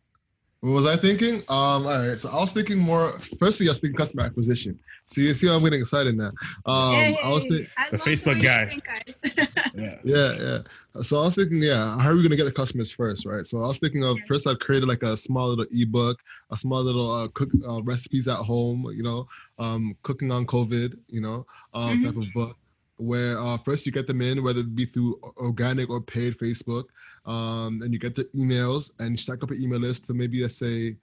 What was I thinking? All right. So I was thinking more. Firstly, I was thinking customer acquisition. So you see, I'm getting excited now. I was thinking the Facebook guy. Yeah. So I was thinking, how are we gonna get the customers first, right? So I was thinking of first, I've created like a small little ebook, a small little cook recipes at home, you know, cooking on COVID, you know, type of book, where first you get them in, whether it be through organic or paid Facebook. And you get the emails and you stack up an email list to maybe let's aim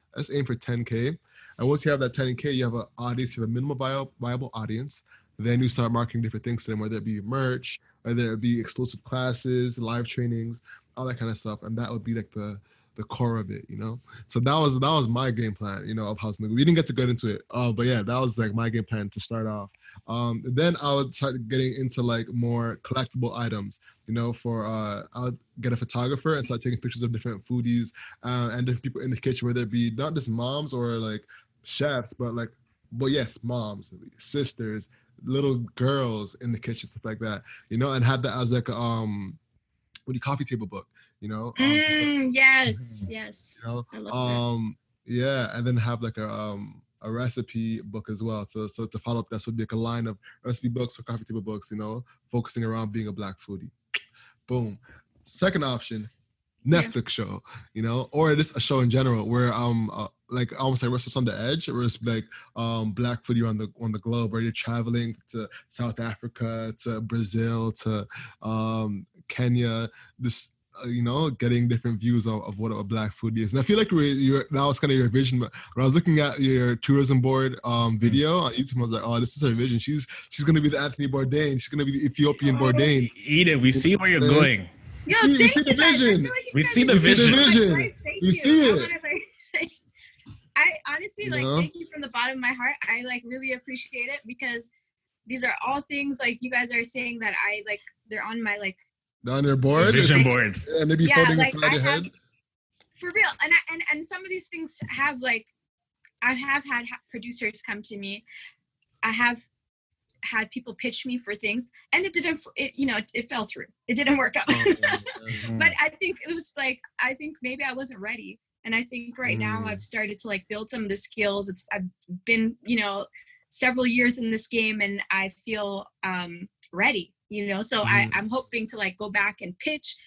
for 10K. And once you have that 10K, you have an audience, you have a minimum viable audience. Then you start marketing different things to them, whether it be merch, whether it be exclusive classes, live trainings, all that kind of stuff. And that would be like the core of it, you know? So that was my game plan, you know, of House Nigga. We didn't get to get into it. But yeah, that was like my game plan to start off. Then I would start getting into like more collectible items, you know, I would get a photographer and start taking pictures of different foodies and different people in the kitchen, whether it be not just moms or like chefs, but yes, moms, sisters, little girls in the kitchen, stuff like that, you know, and have that as like coffee table book, you know. Yes, You yes. know, I love that. yeah, and then have like a recipe book as well. So to follow up, that would be like a line of recipe books or coffee table books, you know, focusing around being a Black foodie. Boom. Second option, Netflix show, you know, or just a show in general where like almost like Restaurants on the Edge, where it's like Black foodie on the globe, where you're traveling to South Africa, to Brazil, to Kenya, this you know, getting different views of what a Black foodie is. And I feel like now it's kind of your vision. But when I was looking at your tourism board video on YouTube, I was like, oh, this is her vision. She's gonna be the Anthony Bourdain. She's gonna be the Ethiopian Bourdain. Eden, we see where you're going. Yo, you see the guys. vision. We see the vision. You see it. I honestly You know? thank you from the bottom of my heart. I like really appreciate it because these are all things like you guys are saying that I like. They're on my like on your board, vision board, and maybe floating like inside your head. For real, and some of these things have like, I have had producers come to me. I have had people pitch me for things, and it fell through. It didn't work out. But I think it was like, I think maybe I wasn't ready. And I think right now I've started to like build some of the skills. I've been, you know, several years in this game, and I feel ready, you know. So I'm hoping to like go back and pitch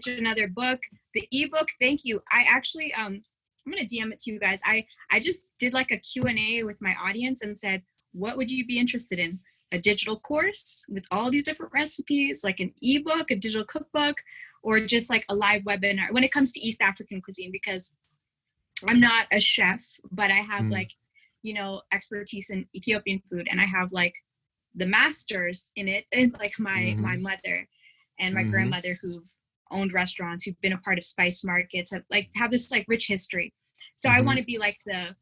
another book. The ebook, thank you. I actually I'm gonna DM it to you guys. I just did like a Q&A with my audience and said, what would you be interested in? A digital course with all these different recipes, like an ebook, a digital cookbook, or just like a live webinar when it comes to East African cuisine, because I'm not a chef, but I have like, you know, expertise in Ethiopian food, and I have like the masters in it, and like my mother and my grandmother who've owned restaurants, who've been a part of spice markets, have this like rich history. So I want to be like the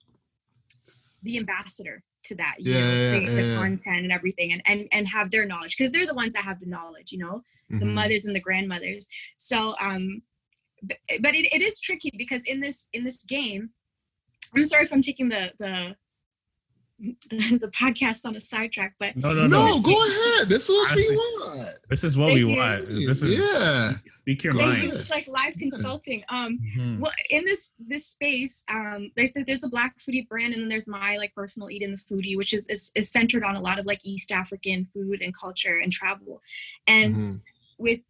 ambassador to that, you know, create the content and everything, and have their knowledge, because they're the ones that have the knowledge, you know, the mothers and the grandmothers. So but it is tricky, because in this game, I'm sorry if I'm taking the podcast on a sidetrack, but no, go ahead. This is what we want. This is what we want. This is speak your mind. It's like live consulting. Well, in this space, there's a Black Foodie brand, and then there's my like personal Eden the Foodie, which is centered on a lot of like East African food and culture and travel, and with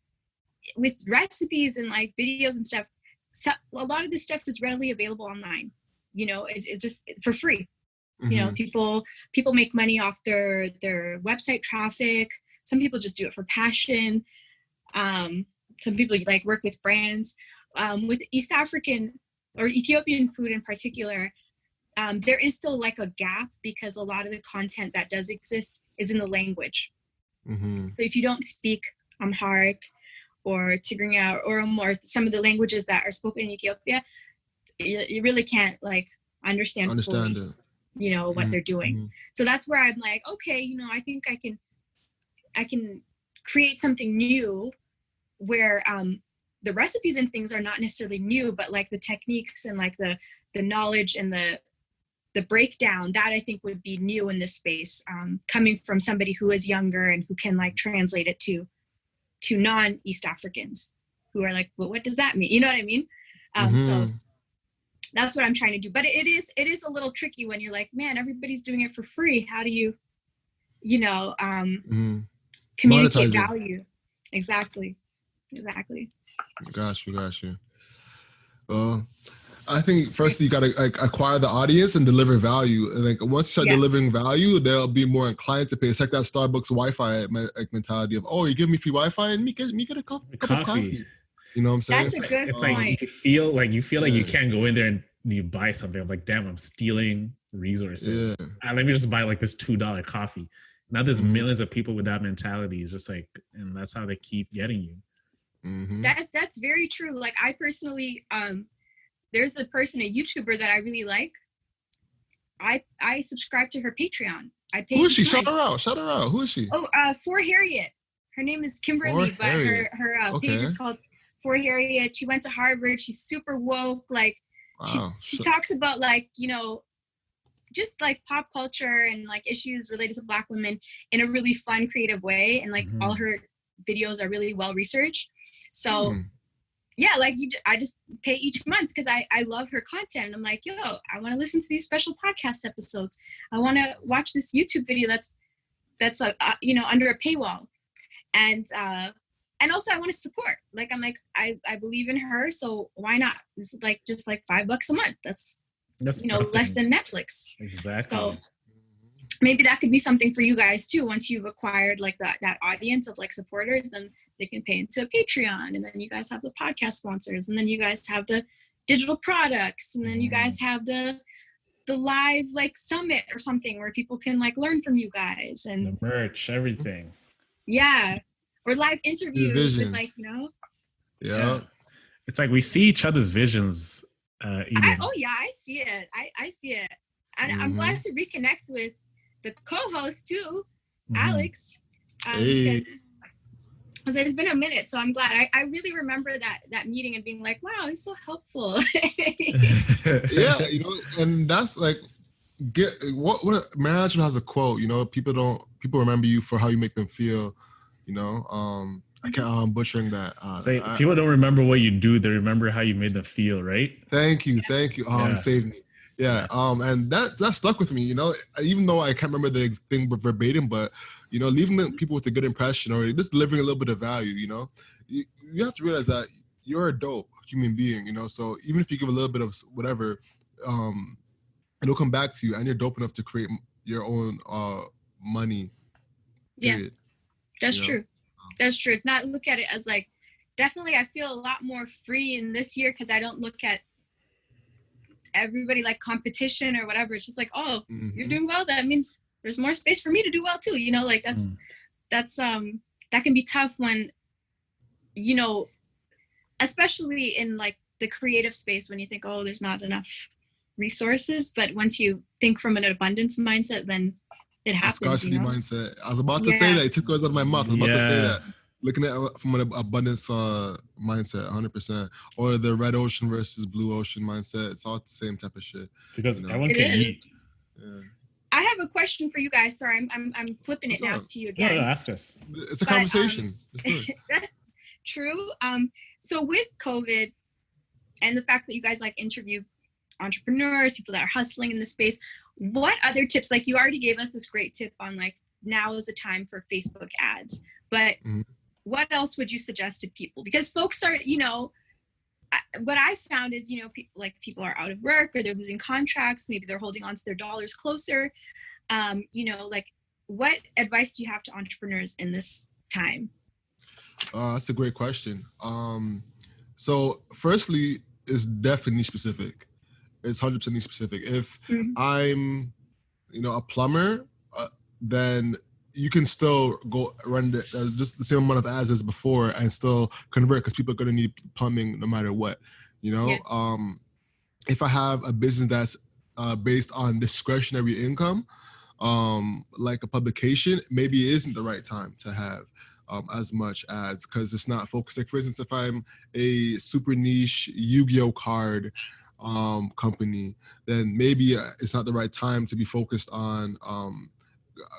recipes and like videos and stuff. So a lot of this stuff is readily available online. You know, it's just for free. You know, people make money off their website traffic. Some people just do it for passion. Some people like work with brands. With East African or Ethiopian food in particular, there is still like a gap, because a lot of the content that does exist is in the language. So if you don't speak Amharic or Tigrinya or Oromo, or some of the languages that are spoken in Ethiopia, you really can't like understand fully, it. You know, what they're doing. So that's where I'm like, okay, you know, I think I can create something new where the recipes and things are not necessarily new, but like the techniques and like the knowledge and the breakdown, that I think would be new in this space, coming from somebody who is younger and who can like translate it to non-East Africans who are like, well, what does that mean? You know what I mean? So that's what I'm trying to do. But it is a little tricky when you're like, man, everybody's doing it for free. How do you know, communicate value? Exactly. Got you. I think firstly you gotta like acquire the audience and deliver value. And like once you start delivering value, they'll be more inclined to pay. It's like that Starbucks Wi-Fi mentality of, oh, you give me free Wi-Fi and me get a cup of coffee. You know what I'm saying? That's a good it's point. Like you feel like you can't go in there and you buy something. I'm like, damn, I'm stealing resources. Let me just buy like this $2 coffee. Now there's millions of people with that mentality. It's just like, and that's how they keep getting you. That's very true. Like I personally, there's a YouTuber that I really like. I subscribe to her Patreon. I pay. Who is she? Shout her out. Who is she? Oh, For Harriet. Her name is Kimberly, but her page is called For Harriet. She went to Harvard. She's super woke. Like she talks about like, you know, just like pop culture and like issues related to Black women in a really fun, creative way. And like all her videos are really well researched. So yeah, like I just pay each month because I love her content. And I'm like, yo, I want to listen to these special podcast episodes. I want to watch this YouTube video that's under a paywall. And also I want to support. Like, I'm like, I believe in her, so why not? It's like just like $5 a month. That's less than Netflix. Exactly. So maybe that could be something for you guys too. Once you've acquired like that audience of like supporters, then they can pay into a Patreon, and then you guys have the podcast sponsors, and then you guys have the digital products, and then you guys have the live like summit or something where people can like learn from you guys, and the merch, everything. Yeah. Or live interviews with like, Yeah. It's like we see each other's visions. I see it. I see it. And I'm glad to reconnect with the co-host too, Alex. Because it's been a minute, so I'm glad. I really remember that meeting and being like, wow, it's so helpful. Yeah, and that's like, what management has a quote, people remember you for how you make them feel, I can't, I'm butchering that. If people don't remember what you do, they remember how you made them feel, right? Thank you. Oh, it saved me. Yeah. And that stuck with me, even though I can't remember the thing verbatim, but, leaving people with a good impression or just delivering a little bit of value, you have to realize that you're a dope human being, so even if you give a little bit of whatever, it'll come back to you, and you're dope enough to create your own money. Period. Yeah, that's true. That's true. Not look at it as like, definitely I feel a lot more free in this year because I don't look at everybody like competition or whatever. It's just like, oh, you're doing well, that means there's more space for me to do well too. Like that's that can be tough when, especially in like the creative space, when you think, oh, there's not enough resources. But once you think from an abundance mindset, then it happens. Scarcity mindset. I was about to say that. It took words out of my mouth. I was about to say that. Looking at it from an abundance mindset, 100%. Or the red ocean versus blue ocean mindset. It's all the same type of shit. Because everyone can eat. Yeah. I have a question for you guys. Sorry, I'm flipping it now to you again. No, ask us. It's a conversation. That's true. So with COVID and the fact that you guys like interview entrepreneurs, people that are hustling in the space, what other tips, like you already gave us this great tip on like, now is the time for Facebook ads, but what else would you suggest to people? Because folks are, what I found is, people are out of work or they're losing contracts. Maybe they're holding on to their dollars closer. Like what advice do you have to entrepreneurs in this time? That's a great question. So firstly, it's definitely specific. It's 100% niche specific. If I'm, a plumber, then you can still go run just the same amount of ads as before and still convert because people are going to need plumbing no matter what, If I have a business that's based on discretionary income, like a publication, maybe it isn't the right time to have as much ads because it's not focused. Like for instance, if I'm a super niche Yu-Gi-Oh card company, then maybe it's not the right time to be focused on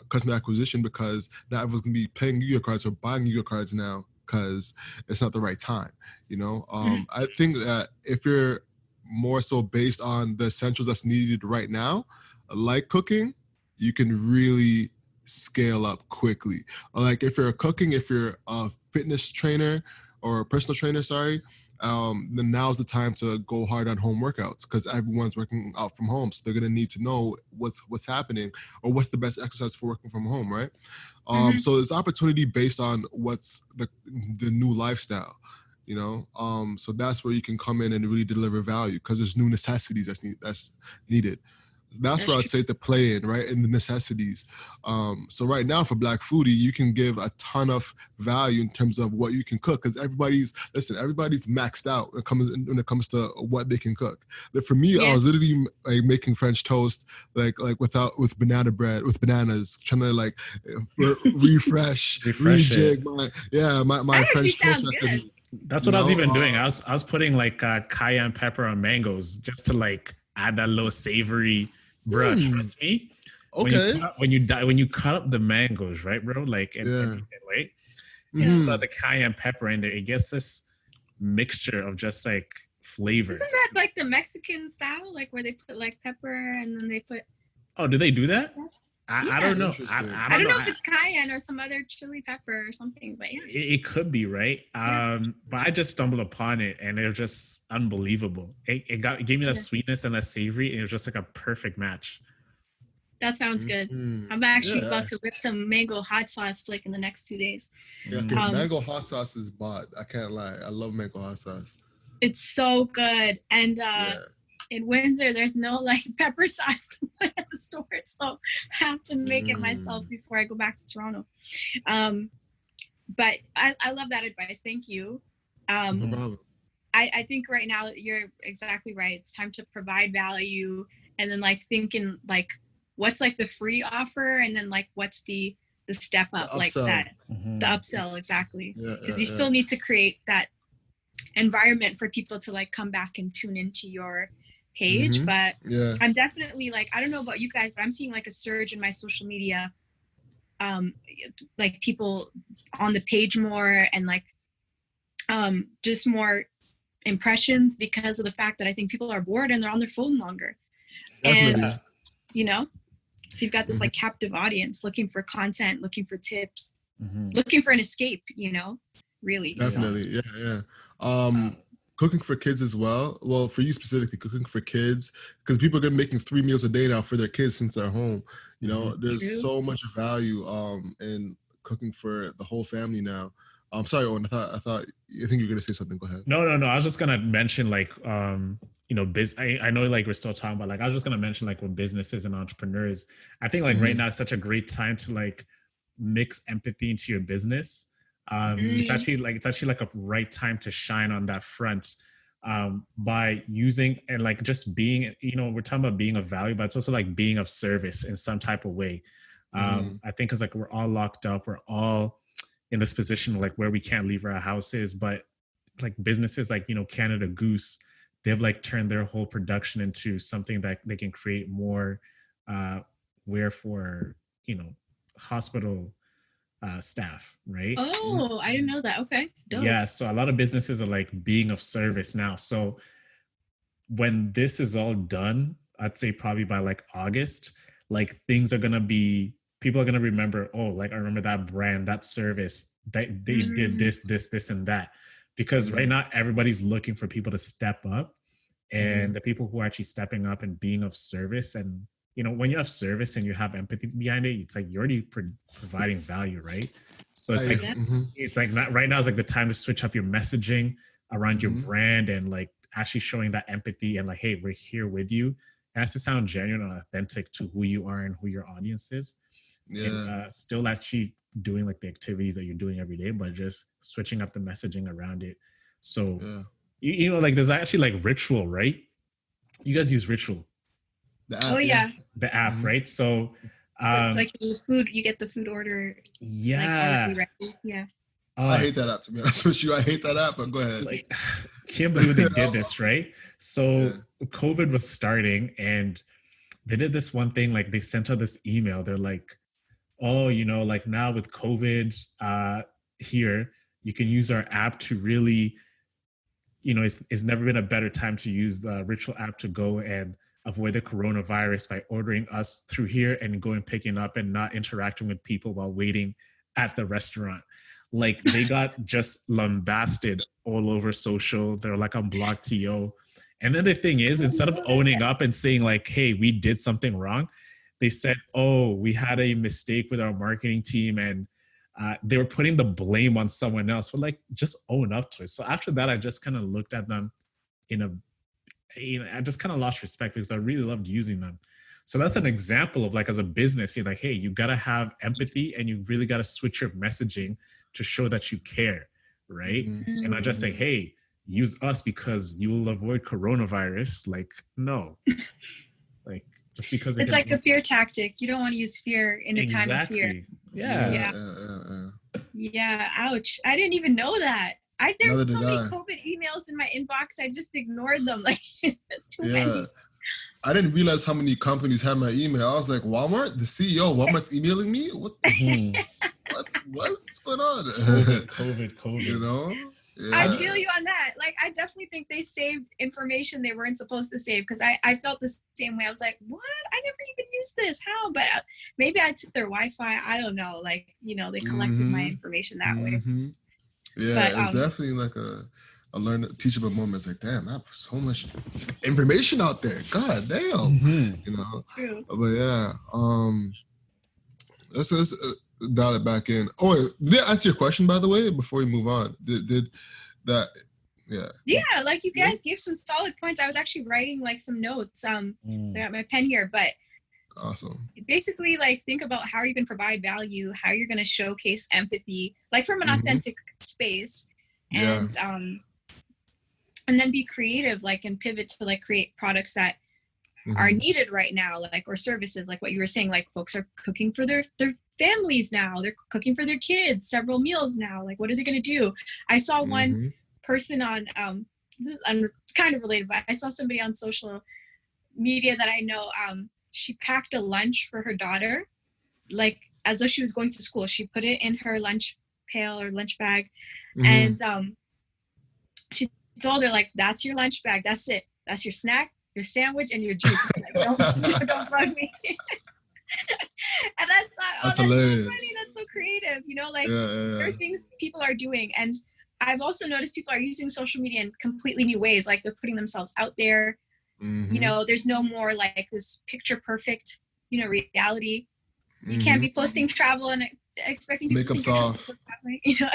customer acquisition because not everyone's going to be paying Yu-Gi-Oh cards or buying Yu-Gi-Oh cards now because it's not the right time, I think that if you're more so based on the essentials that's needed right now, like cooking, you can really scale up quickly. Like if you're a fitness trainer or a personal trainer, then now's the time to go hard on home workouts because everyone's working out from home. So they're going to need to know what's happening or what's the best exercise for working from home, right? So there's opportunity based on what's the new lifestyle, So that's where you can come in and really deliver value because there's new necessities that's needed. That's where I'd say to play in, right? In the necessities. So right now for Black Foodie, you can give a ton of value in terms of what you can cook because everybody's maxed out when it comes to what they can cook. But for me, I was literally like making French toast, like with banana bread, with bananas, trying to like refresh rejig my French toast recipe. That's what I was even doing. I was putting like cayenne pepper on mangoes just to like add that little savory bro, trust me. Okay. When you cut up the mangoes, right, bro? Like and everything, right? You put the cayenne pepper in there. It gets this mixture of just like flavor. Isn't that like the Mexican style, like where they put like pepper and then they put? Oh, do they do that? I don't know. I don't know if it's cayenne or some other chili pepper or something, but yeah. It could be, right? But I just stumbled upon it and it was just unbelievable. It gave me that sweetness and that savory, and it was just like a perfect match. That sounds good. I'm actually about to whip some mango hot sauce like in the next 2 days. Yeah, mango hot sauce is bought. I can't lie. I love mango hot sauce. It's so good. And in Windsor, there's no like pepper sauce at the store, so I have to make it myself before I go back to Toronto. But I love that advice. Thank you. No problem. I think right now you're exactly right. It's time to provide value, and then like thinking like what's like the free offer, and then like what's the step up, like that, the upsell, exactly. Because you still need to create that environment for people to like come back and tune into your page. But I'm definitely like, I don't know about you guys, but I'm seeing like a surge in my social media, like people on the page more, and like just more impressions because of the fact that I think people are bored and they're on their phone longer. Definitely. And you know, so you've got this like captive audience looking for content, looking for tips, looking for an escape, you know, really. Definitely. So. Cooking for kids as well. Well, for you specifically, cooking for kids, because people are making 3 meals a day now for their kids since they're home. You know, there's so much value in cooking for the whole family now. I'm sorry, Owen. I think you're gonna say something. Go ahead. No. I was just gonna mention like you know, I know like we're still talking about, like I was just gonna mention like with businesses and entrepreneurs, I think like right now is such a great time to like mix empathy into your business. It's actually like a right time to shine on that front by using and like just being, you know, we're talking about being of value, but it's also like being of service in some type of way. I think because like we're all locked up, we're all in this position like where we can't leave our houses, but like businesses like, you know, Canada Goose, they've like turned their whole production into something that they can create more wear for, you know, hospital staff, right? Oh, I didn't know that. Okay. Dope. Yeah, so a lot of businesses are like being of service now. So when this is all done, I'd say probably by like August, like things are gonna be, people are gonna remember, oh, like I remember that brand, that service, that they did this and that. Because right now everybody's looking for people to step up, and the people who are actually stepping up and being of service. And you know, when you have service and you have empathy behind it, it's like you're already providing value, right? So it's like it's like not, right now is like the time to switch up your messaging around your brand and like actually showing that empathy and like, hey, we're here with you. It has to sound genuine and authentic to who you are and who your audience is. And still actually doing like the activities that you're doing every day, but just switching up the messaging around it. So you know, like there's actually like Ritual, right? You guys use Ritual. The app, the app, right? So it's like the food, you get the food order. Like, I hate that app, to be honest with you. I hate that app, but go ahead. Like, can't believe they did this, right? So COVID was starting and they did this one thing, like they sent out this email. They're like, oh, you know, like now with COVID here, you can use our app to really, you know, it's never been a better time to use the Ritual app to go and avoid the coronavirus by ordering us through here and going picking up and not interacting with people while waiting at the restaurant. Like they got just lambasted all over social. They're like on Block TO. And then the thing is, instead of owning up and saying like, hey, we did something wrong, they said, oh, we had a mistake with our marketing team, and they were putting the blame on someone else. But like, just own up to it. So after that, I just kind of looked at them in a, you know, I just kind of lost respect because I really loved using them. So that's an example of like, as a business, you're like, hey, you got to have empathy and you really got to switch your messaging to show that you care, right? And not just say, hey, use us because you will avoid coronavirus. Like, no. Like, just because it's like a fear tactic. You don't want to use fear in a time of fear. Yeah. Ouch. I didn't even know that. There's so many COVID emails in my inbox. I just ignored them. Like, it's too many. I didn't realize how many companies had my email. I was like, Walmart, the CEO of Walmart's emailing me. What's going on? COVID. You know? Yeah. I feel you on that. Like, I definitely think they saved information they weren't supposed to save, because I felt the same way. I was like, what? I never even used this. How? But maybe I took their Wi-Fi. I don't know. Like, you know, they collected my information that way. Yeah, but, it was definitely like a teachable moment. It's like, damn, I have so much information out there. God damn. You know? It's true. But yeah, let's dial it back in. Oh, wait, did I answer your question, by the way, before we move on? Did that, yeah. Yeah, like you guys gave some solid points. I was actually writing like some notes. So I got my pen here, but awesome. Basically, like, think about how you can provide value, how you're going to showcase empathy, like from an authentic space, and then be creative, like, and pivot to like create products that are needed right now, like, or services, like what you were saying, like folks are cooking for their families now, they're cooking for their kids several meals now. Like, what are they going to do? I saw one person on this is kind of related, but I saw somebody on social media that I know, she packed a lunch for her daughter, like as though she was going to school. She put it in her lunch pail or lunch bag, and she told her, like, that's your lunch bag, that's it, that's your snack, your sandwich, and your juice. Like, don't bug me. And I thought, oh, that's so funny, that's so creative, you know, like there are things people are doing. And I've also noticed people are using social media in completely new ways, like they're putting themselves out there. You know, there's no more like this picture perfect, you know, reality. You can't be posting travel and expecting people to think you're traveling, you know.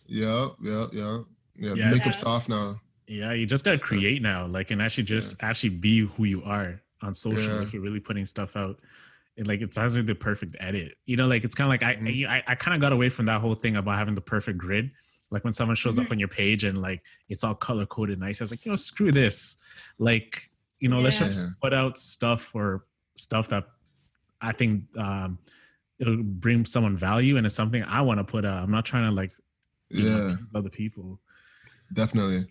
Yeah. Makeup's soft now. Yeah, you just gotta create now, like, and actually be who you are on social. If you're really putting stuff out, and like, it's actually the perfect edit, you know, like, it's kind of like I kind of got away from that whole thing about having the perfect grid. Like when someone shows up on your page and like it's all color coded nice, I was like, you know, screw this. Like, you know, let's just put out stuff that I think it'll bring someone value, and it's something I want to put out. I'm not trying to like other people. Definitely.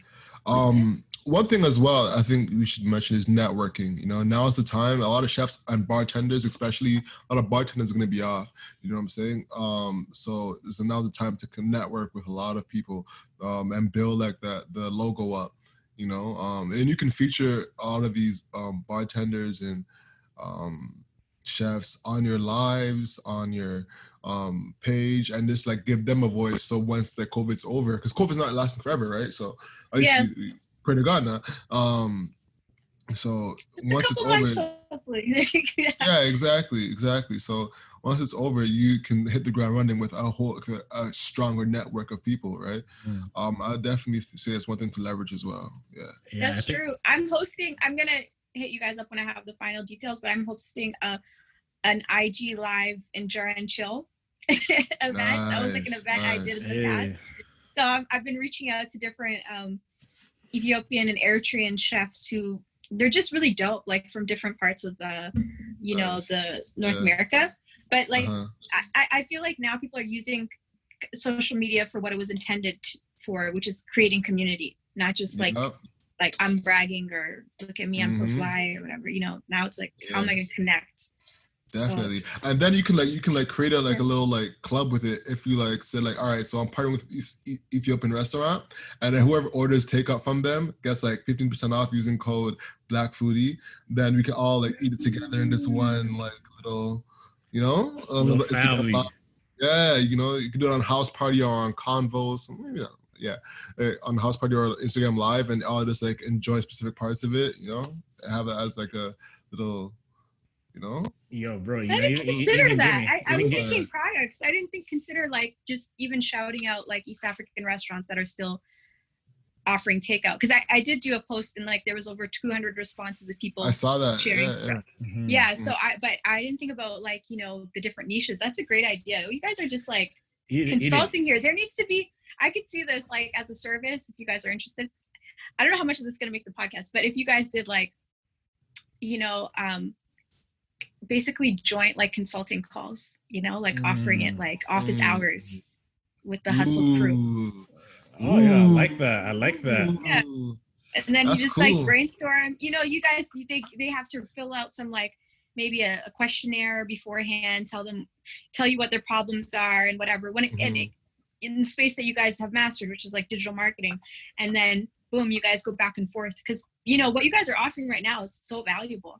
One thing as well I think we should mention is networking. You know, now is the time. A lot of chefs and bartenders, especially a lot of bartenders, are going to be off. You know what I'm saying? So now's the time to network with a lot of people and build like the logo up. You know, and you can feature all of these bartenders and chefs on your lives, on your page, and just like give them a voice. So once the COVID's over, because COVID's not lasting forever, right? So at least we pray to God now. So once it's over, exactly. So once it's over, you can hit the ground running with a stronger network of people, right? I definitely say it's one thing to leverage as well. Yeah, that's true. I'm gonna hit you guys up when I have the final details, but I'm hosting an IG live Endure and Chill event. That was like an event I did in the past. So I've been reaching out to different Ethiopian and Eritrean chefs who they're just really dope, like from different parts of the North America. But like I feel like now people are using social media for what it was intended for, which is creating community, not just like I'm bragging or look at me, I'm so fly or whatever. You know, now it's like how am I gonna connect? Definitely. So, and then you can create a little like club with it. If you like say like, all right, so I'm partnering with Ethiopian restaurant, and then whoever orders takeout from them gets like 15% off using code BlackFoodie. Then we can all like eat it together in this one like little, you know, a little family. Yeah, you know, you can do it on House Party or on Convo, maybe not. Yeah, on House Party or Instagram Live, and all just like enjoy specific parts of it. You know, have it as like a little, you know. Yo, bro, I didn't consider that. I was thinking products. I didn't consider like just even shouting out like East African restaurants that are still offering takeout. Because I did do a post and like there was over 200 responses of people. I saw that. Sharing stuff. Yeah. So I didn't think about like, you know, the different niches. That's a great idea. You guys are just like consulting here. There needs to be. I could see this like as a service if you guys are interested. I don't know how much of this is going to make the podcast, but if you guys did like, you know, basically joint like consulting calls, you know, like offering it like office hours with the hustle crew. Oh yeah, I like that. Yeah. And then That's you just cool. like brainstorm. You know, you guys, they have to fill out some like maybe a questionnaire beforehand, tell you what their problems are and whatever. When in the space that you guys have mastered, which is like digital marketing, and then boom, you guys go back and forth because you know what you guys are offering right now is so valuable.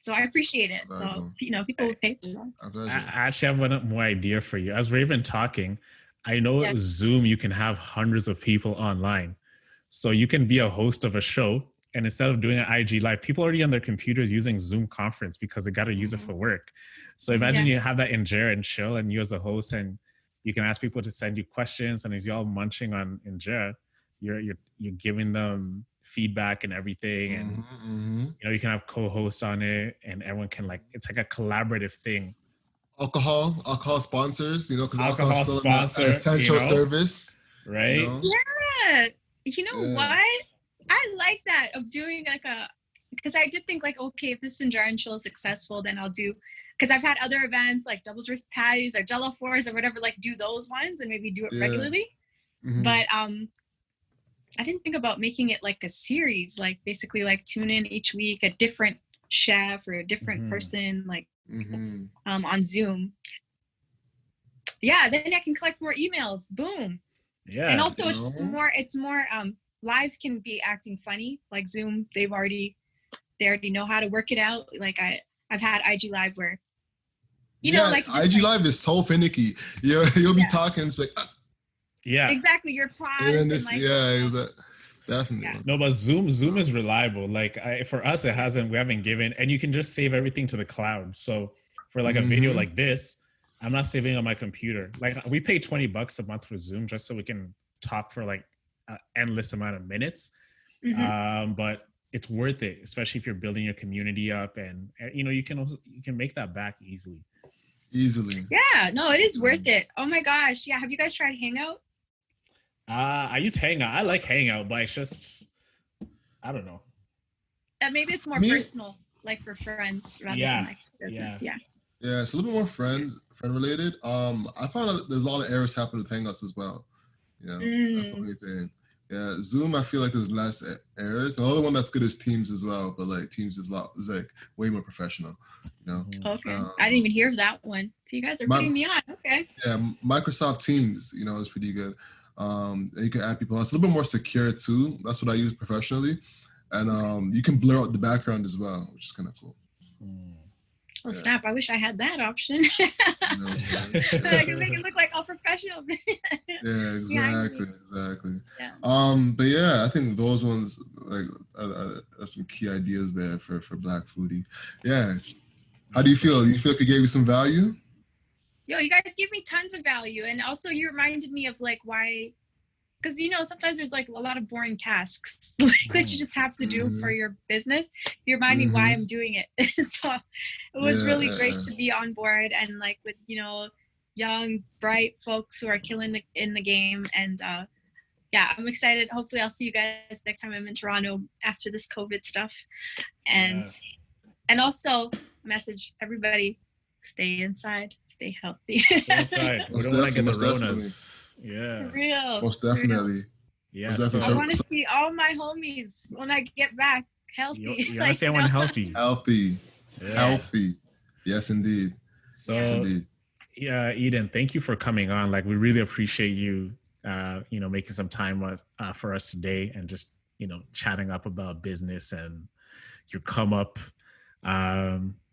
So I appreciate it. So you know, people would pay for that. I actually have one more idea for you. As we're even talking, I know with Zoom you can have hundreds of people online, so you can be a host of a show. And instead of doing an IG live, people already on their computers using Zoom conference because they got to use it for work. So imagine you have that in Injera and chill, and you as the host, and you can ask people to send you questions. And as y'all munching on Injera, you're giving them feedback and everything. And you know, you can have co-hosts on it, and everyone can like, it's like a collaborative thing. Alcohol sponsors, you know, because alcohol is still an essential service, right? You know? Yeah, you know what? I like that of doing like because I did think like, okay, if this Injera and chill is successful, then I'll do, because I've had other events like doubles roast patties or Jello fours or whatever, like do those ones and maybe do it regularly. But I didn't think about making it like a series, like basically like tune in each week a different chef or a different person, like on Zoom. Yeah, then I can collect more emails. Boom. Yeah. And also it's more live can be acting funny, like Zoom. They already know how to work it out. Like I've had IG live where, you know, like IG live is so finicky. You'll be talking, it's like, exactly. Your pause. And this, definitely. Yeah. No, but Zoom is reliable. Like for us, we haven't given, and you can just save everything to the cloud. So for like a video like this, I'm not saving on my computer. Like we pay $20 a month for Zoom just so we can talk for like endless amount of minutes, but it's worth it, especially if you're building your community up, and you know you can make that back easily. Yeah, no, it is worth it. Oh my gosh, yeah. Have you guys tried Hangout? I used Hangout. I like Hangout, but it's just, I don't know. Maybe it's more personal, like for friends rather than like business. Yeah, it's a little bit more friend related. I found out there's a lot of errors happening with Hangouts as well. You know, that's the only thing. Yeah, Zoom, I feel like there's less errors. Another one that's good is Teams as well, but like Teams is like way more professional. You know. Okay, I didn't even hear of that one. So you guys are putting me on. Okay. Yeah, Microsoft Teams, you know, is pretty good. You can add people. It's a little bit more secure too. That's what I use professionally, and you can blur out the background as well, which is kind of cool. Oh snap! I wish I had that option. I can make it look like all professional. Yeah, exactly. Yeah. But yeah, I think those ones like are some key ideas there for Black Foodie. Yeah. How do you feel? You feel like it gave you some value? Yo, you guys give me tons of value, and also you reminded me of like why. Because, you know, sometimes there's like a lot of boring tasks that you just have to do for your business. You remind me why I'm doing it. So it was really great to be on board and like with, you know, young, bright folks who are killing in the game. And I'm excited. Hopefully I'll see you guys next time I'm in Toronto after this COVID stuff. And also message everybody, stay inside, stay healthy. Stay inside. We don't want to get the Ronas. Yeah, for real. Most definitely. Yeah, I want to see all my homies when I get back healthy. You want to see everyone healthy. Healthy. Yes, indeed. So, yeah, Eden, thank you for coming on. Like, we really appreciate you, you know, making some time for us today and just, you know, chatting up about business and your come up.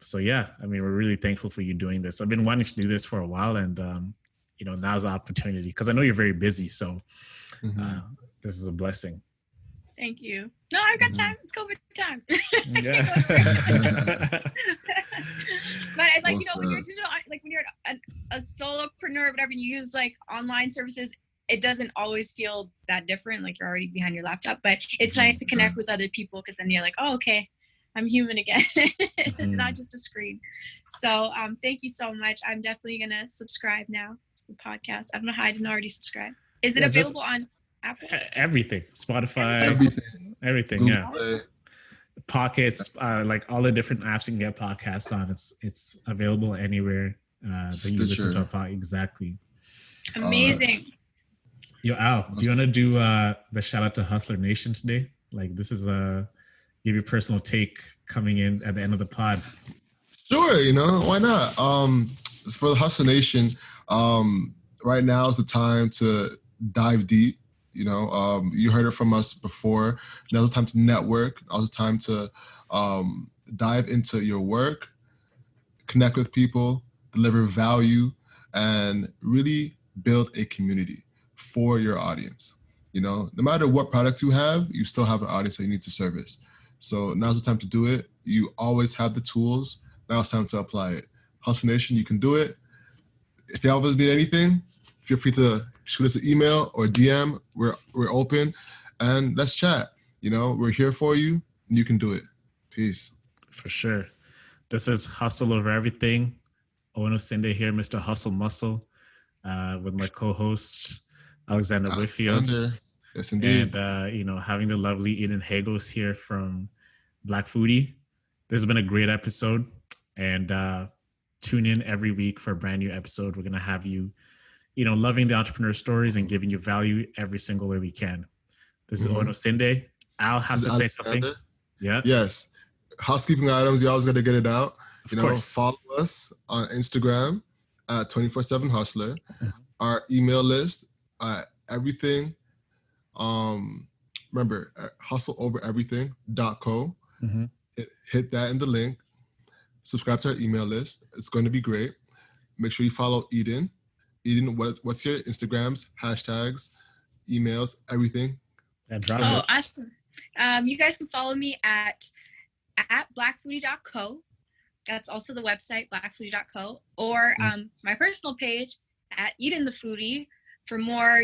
So yeah, I mean, we're really thankful for you doing this. I've been wanting to do this for a while, and you know, now's the opportunity because I know you're very busy. So this is a blessing. Thank you. No, I've got time. It's COVID time. Yeah. But I like, you know, when you're digital, like when you're a solopreneur or whatever, and you use like online services, it doesn't always feel that different. Like you're already behind your laptop, but it's nice to connect with other people because then you're like, oh, okay, I'm human again. It's not just a screen. So thank you so much. I'm definitely going to subscribe now to the podcast. I don't know how I didn't already subscribe. Is it available on Apple? Everything. Spotify. Everything. Google Yeah. Play. Pockets, like all the different apps you can get podcasts on. It's available anywhere that you listen to a podcast. Exactly. Amazing. Yo, Al, do you want to do the shout out to Hustler Nation today? Like this is give your personal take coming in at the end of the pod. Sure, why not? For the Hustle Nation, right now is the time to dive deep. You heard it from us before. Now's the time to network. Now's the time to dive into your work, connect with people, deliver value, and really build a community for your audience. No matter what product you have, you still have an audience that you need to service. So now's the time to do it. You always have the tools. Now it's time to apply it. Hustle Nation, you can do it. If you ever need anything, feel free to shoot us an email or DM. We're open, and let's chat. We're here for you, and you can do it. Peace. For sure. This is Hustle Over Everything. Ono Sinde here, Mr. Hustle Muscle, with my co-host Alexander Whitfield. Yes, indeed. And having the lovely Eden Hagos here from Black Foodie. This has been a great episode, and tune in every week for a brand new episode. We're gonna have you, loving the entrepreneur stories and giving you value every single way we can. This is Ono Sinde. Al has to say something. Yeah. Yes. Housekeeping items. You always got to get it out. Of course. Follow us on Instagram at 24/7 Hustler. Mm-hmm. Our email list, everything. Remember, hustleovereverything.co. Mm-hmm. Hit that in the link. Subscribe to our email list. It's going to be great. Make sure you follow Eden. Eden, what's your Instagrams, hashtags, emails, everything? Awesome. You guys can follow me at blackfoodie.co. That's also the website, blackfoodie.co. Or my personal page at Eden the Foodie for more,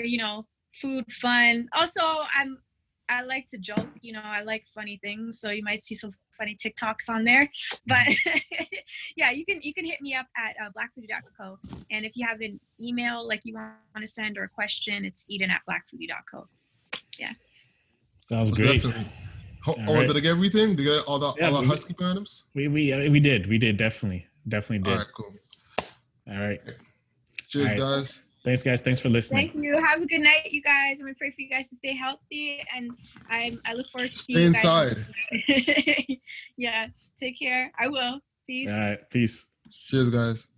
food fun. Also, I like to joke, I like funny things. So you might see some funny TikToks on there. But yeah, you can hit me up at blackfoodie.co. And if you have an email like you want to send or a question, it's Eden at blackfoodie.co. Yeah. Sounds great. Definitely. Right. Did I get everything? Did I get all the housekeeping items? We did definitely did. All right, cool. All right. Cheers, guys. Thanks, guys. Thanks for listening. Thank you. Have a good night, you guys. I'm gonna pray for you guys to stay healthy, and I look forward to seeing you guys. Stay inside. Yeah. Take care. I will. Peace. All right. Peace. Cheers, guys.